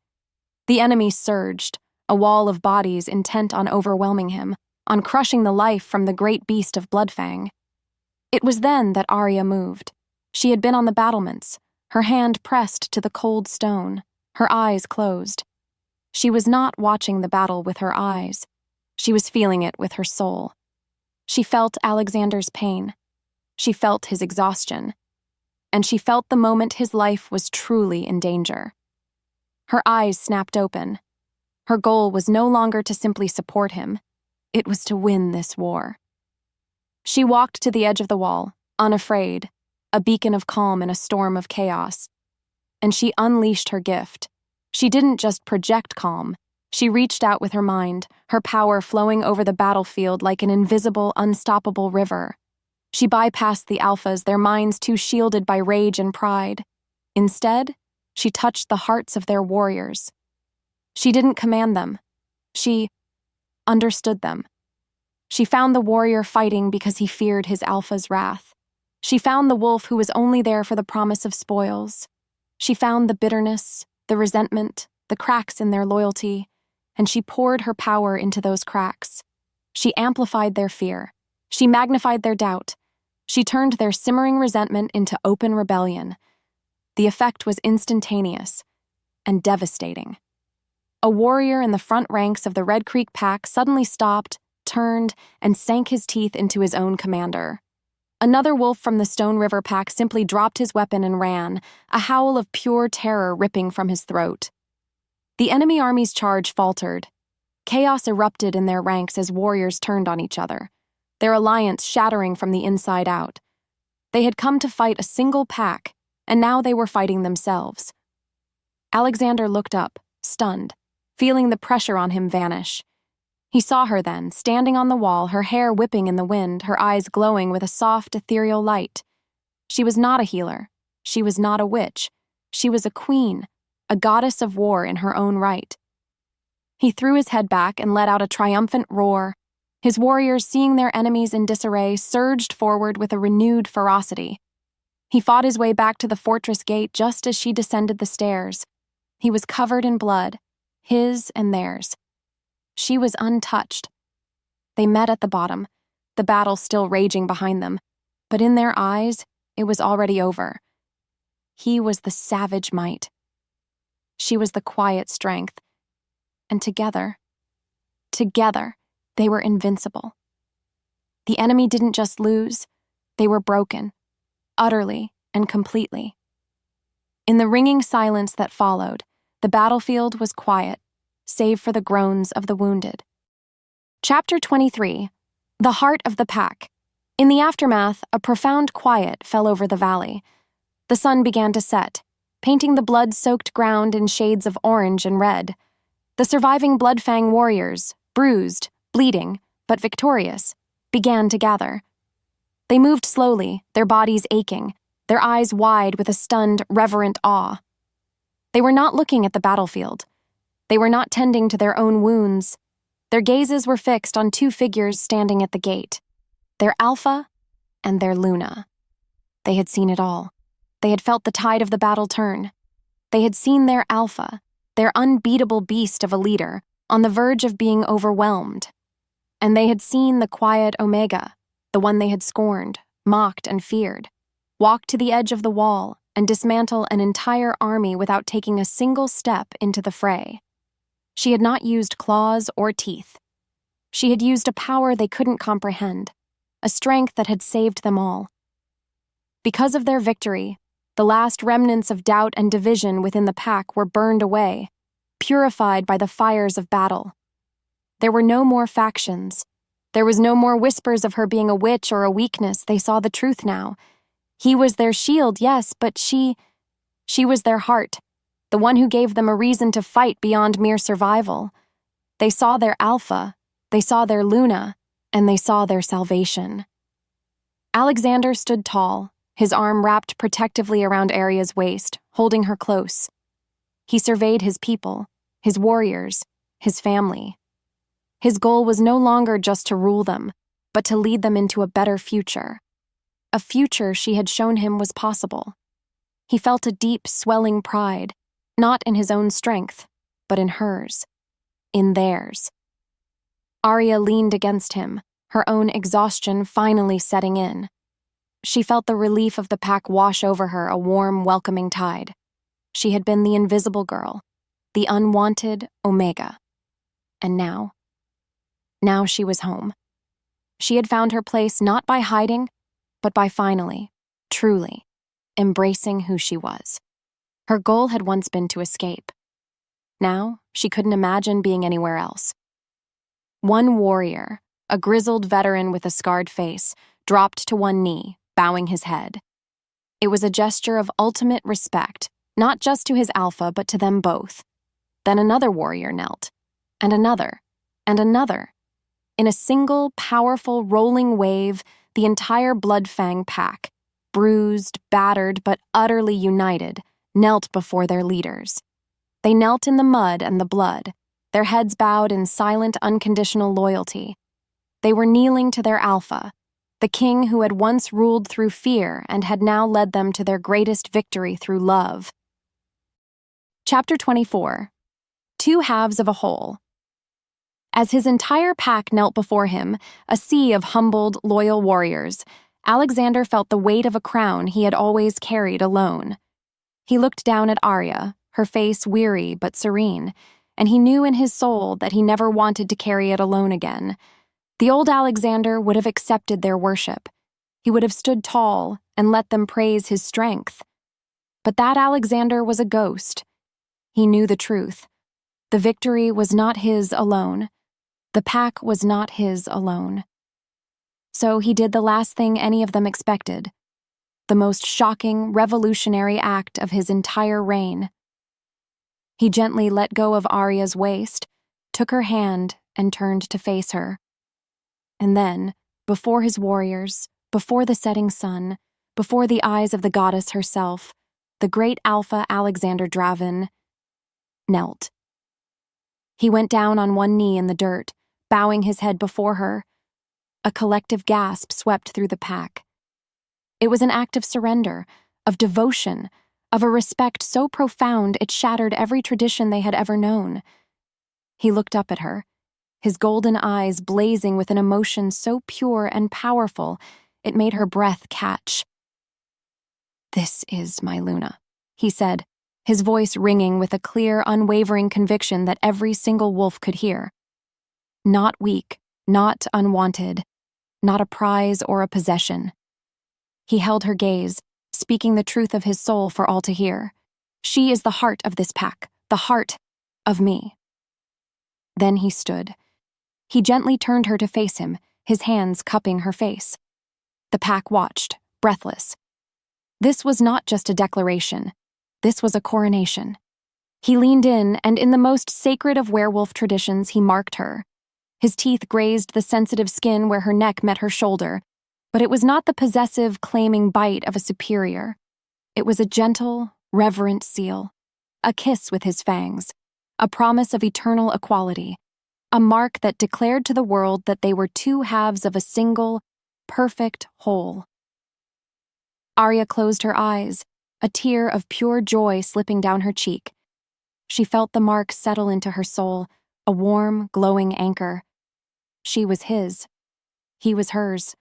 The enemy surged, a wall of bodies intent on overwhelming him, on crushing the life from the great Beast of Bloodfang. It was then that Aria moved. She had been on the battlements, her hand pressed to the cold stone, her eyes closed. She was not watching the battle with her eyes. She was feeling it with her soul. She felt Alexander's pain. She felt his exhaustion. And she felt the moment his life was truly in danger. Her eyes snapped open. Her goal was no longer to simply support him. It was to win this war. She walked to the edge of the wall, unafraid, a beacon of calm in a storm of chaos. And she unleashed her gift. She didn't just project calm. She reached out with her mind, her power flowing over the battlefield like an invisible, unstoppable river. She bypassed the alphas, their minds too shielded by rage and pride. Instead, she touched the hearts of their warriors. She didn't command them. She understood them. She found the warrior fighting because he feared his alpha's wrath. She found the wolf who was only there for the promise of spoils. She found the bitterness, the resentment, the cracks in their loyalty, and she poured her power into those cracks. She amplified their fear. She magnified their doubt. She turned their simmering resentment into open rebellion. The effect was instantaneous and devastating. A warrior in the front ranks of the Red Creek pack suddenly stopped, turned, and sank his teeth into his own commander. Another wolf from the Stone River pack simply dropped his weapon and ran, a howl of pure terror ripping from his throat. The enemy army's charge faltered. Chaos erupted in their ranks as warriors turned on each other, their alliance shattering from the inside out. They had come to fight a single pack, and now they were fighting themselves. Alexander looked up, stunned, feeling the pressure on him vanish. He saw her then, standing on the wall, her hair whipping in the wind, her eyes glowing with a soft, ethereal light. She was not a healer. She was not a witch. She was a queen, a goddess of war in her own right. He threw his head back and let out a triumphant roar. His warriors, seeing their enemies in disarray, surged forward with a renewed ferocity. He fought his way back to the fortress gate just as she descended the stairs. He was covered in blood, his and theirs. She was untouched. They met at the bottom, the battle still raging behind them, but in their eyes, it was already over. He was the savage might. She was the quiet strength. And together, they were invincible. The enemy didn't just lose, they were broken, utterly and completely. In the ringing silence that followed, the battlefield was quiet, save for the groans of the wounded. Chapter 23, The Heart of the Pack. In the aftermath, a profound quiet fell over the valley. The sun began to set, painting the blood-soaked ground in shades of orange and red. The surviving Bloodfang warriors, bruised, bleeding, but victorious, began to gather. They moved slowly, their bodies aching, their eyes wide with a stunned, reverent awe. They were not looking at the battlefield. They were not tending to their own wounds. Their gazes were fixed on two figures standing at the gate, their Alpha and their Luna. They had seen it all. They had felt the tide of the battle turn. They had seen their Alpha, their unbeatable beast of a leader, on the verge of being overwhelmed. And they had seen the quiet Omega, the one they had scorned, mocked, and feared, walk to the edge of the wall and dismantle an entire army without taking a single step into the fray. She had not used claws or teeth. She had used a power they couldn't comprehend, a strength that had saved them all. Because of their victory, the last remnants of doubt and division within the pack were burned away, purified by the fires of battle. There were no more factions. There was no more whispers of her being a witch or a weakness. They saw the truth now. He was their shield, yes, but she was their heart, the one who gave them a reason to fight beyond mere survival. They saw their Alpha, they saw their Luna, and they saw their salvation. Alexander stood tall, his arm wrapped protectively around Aria's waist, holding her close. He surveyed his people, his warriors, his family. His goal was no longer just to rule them, but to lead them into a better future. A future she had shown him was possible. He felt a deep, swelling pride, not in his own strength, but in hers, in theirs. Aria leaned against him, her own exhaustion finally setting in. She felt the relief of the pack wash over her, a warm, welcoming tide. She had been the invisible girl, the unwanted Omega. And now she was home. She had found her place not by hiding, but by finally, truly, embracing who she was. Her goal had once been to escape. Now, she couldn't imagine being anywhere else. One warrior, a grizzled veteran with a scarred face, dropped to one knee, bowing his head. It was a gesture of ultimate respect, not just to his Alpha, but to them both. Then another warrior knelt, and another, and another. In a single, powerful, rolling wave, the entire Bloodfang pack, bruised, battered, but utterly united, knelt before their leaders. They knelt in the mud and the blood, their heads bowed in silent, unconditional loyalty. They were kneeling to their Alpha, the king who had once ruled through fear and had now led them to their greatest victory through love. Chapter 24. Two Halves of a Whole. As his entire pack knelt before him, a sea of humbled, loyal warriors, Alexander felt the weight of a crown he had always carried alone. He looked down at Aria, her face weary but serene, and he knew in his soul that he never wanted to carry it alone again. The old Alexander would have accepted their worship. He would have stood tall and let them praise his strength. But that Alexander was a ghost. He knew the truth. The victory was not his alone. The pack was not his alone. So he did the last thing any of them expected, the most shocking, revolutionary act of his entire reign. He gently let go of Aria's waist, took her hand, and turned to face her. And then, before his warriors, before the setting sun, before the eyes of the goddess herself, the great Alpha Alexander Draven knelt. He went down on one knee in the dirt, bowing his head before her. A collective gasp swept through the pack. It was an act of surrender, of devotion, of a respect so profound it shattered every tradition they had ever known. He looked up at her, his golden eyes blazing with an emotion so pure and powerful it made her breath catch. "This is my Luna," he said, his voice ringing with a clear, unwavering conviction that every single wolf could hear. Not weak, not unwanted, not a prize or a possession. He held her gaze, speaking the truth of his soul for all to hear. She is the heart of this pack, the heart of me. Then he stood. He gently turned her to face him, his hands cupping her face. The pack watched, breathless. This was not just a declaration. This was a coronation. He leaned in, and in the most sacred of werewolf traditions, he marked her. His teeth grazed the sensitive skin where her neck met her shoulder, but it was not the possessive, claiming bite of a superior. It was a gentle, reverent seal, a kiss with his fangs, a promise of eternal equality, a mark that declared to the world that they were two halves of a single, perfect whole. Aria closed her eyes, a tear of pure joy slipping down her cheek. She felt the mark settle into her soul, a warm, glowing anchor. She was his. He was hers.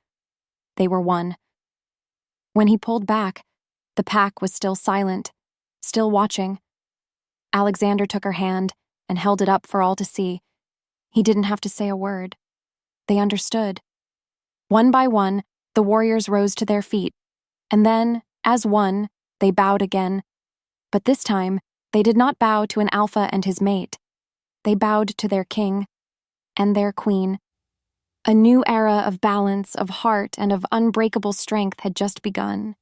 They were one. When he pulled back, the pack was still silent, still watching. Alexander took her hand and held it up for all to see. He didn't have to say a word. They understood. One by one, the warriors rose to their feet, and then, as one, they bowed again. But this time, they did not bow to an alpha and his mate. They bowed to their king and their queen. A new era of balance, of heart, and of unbreakable strength had just begun.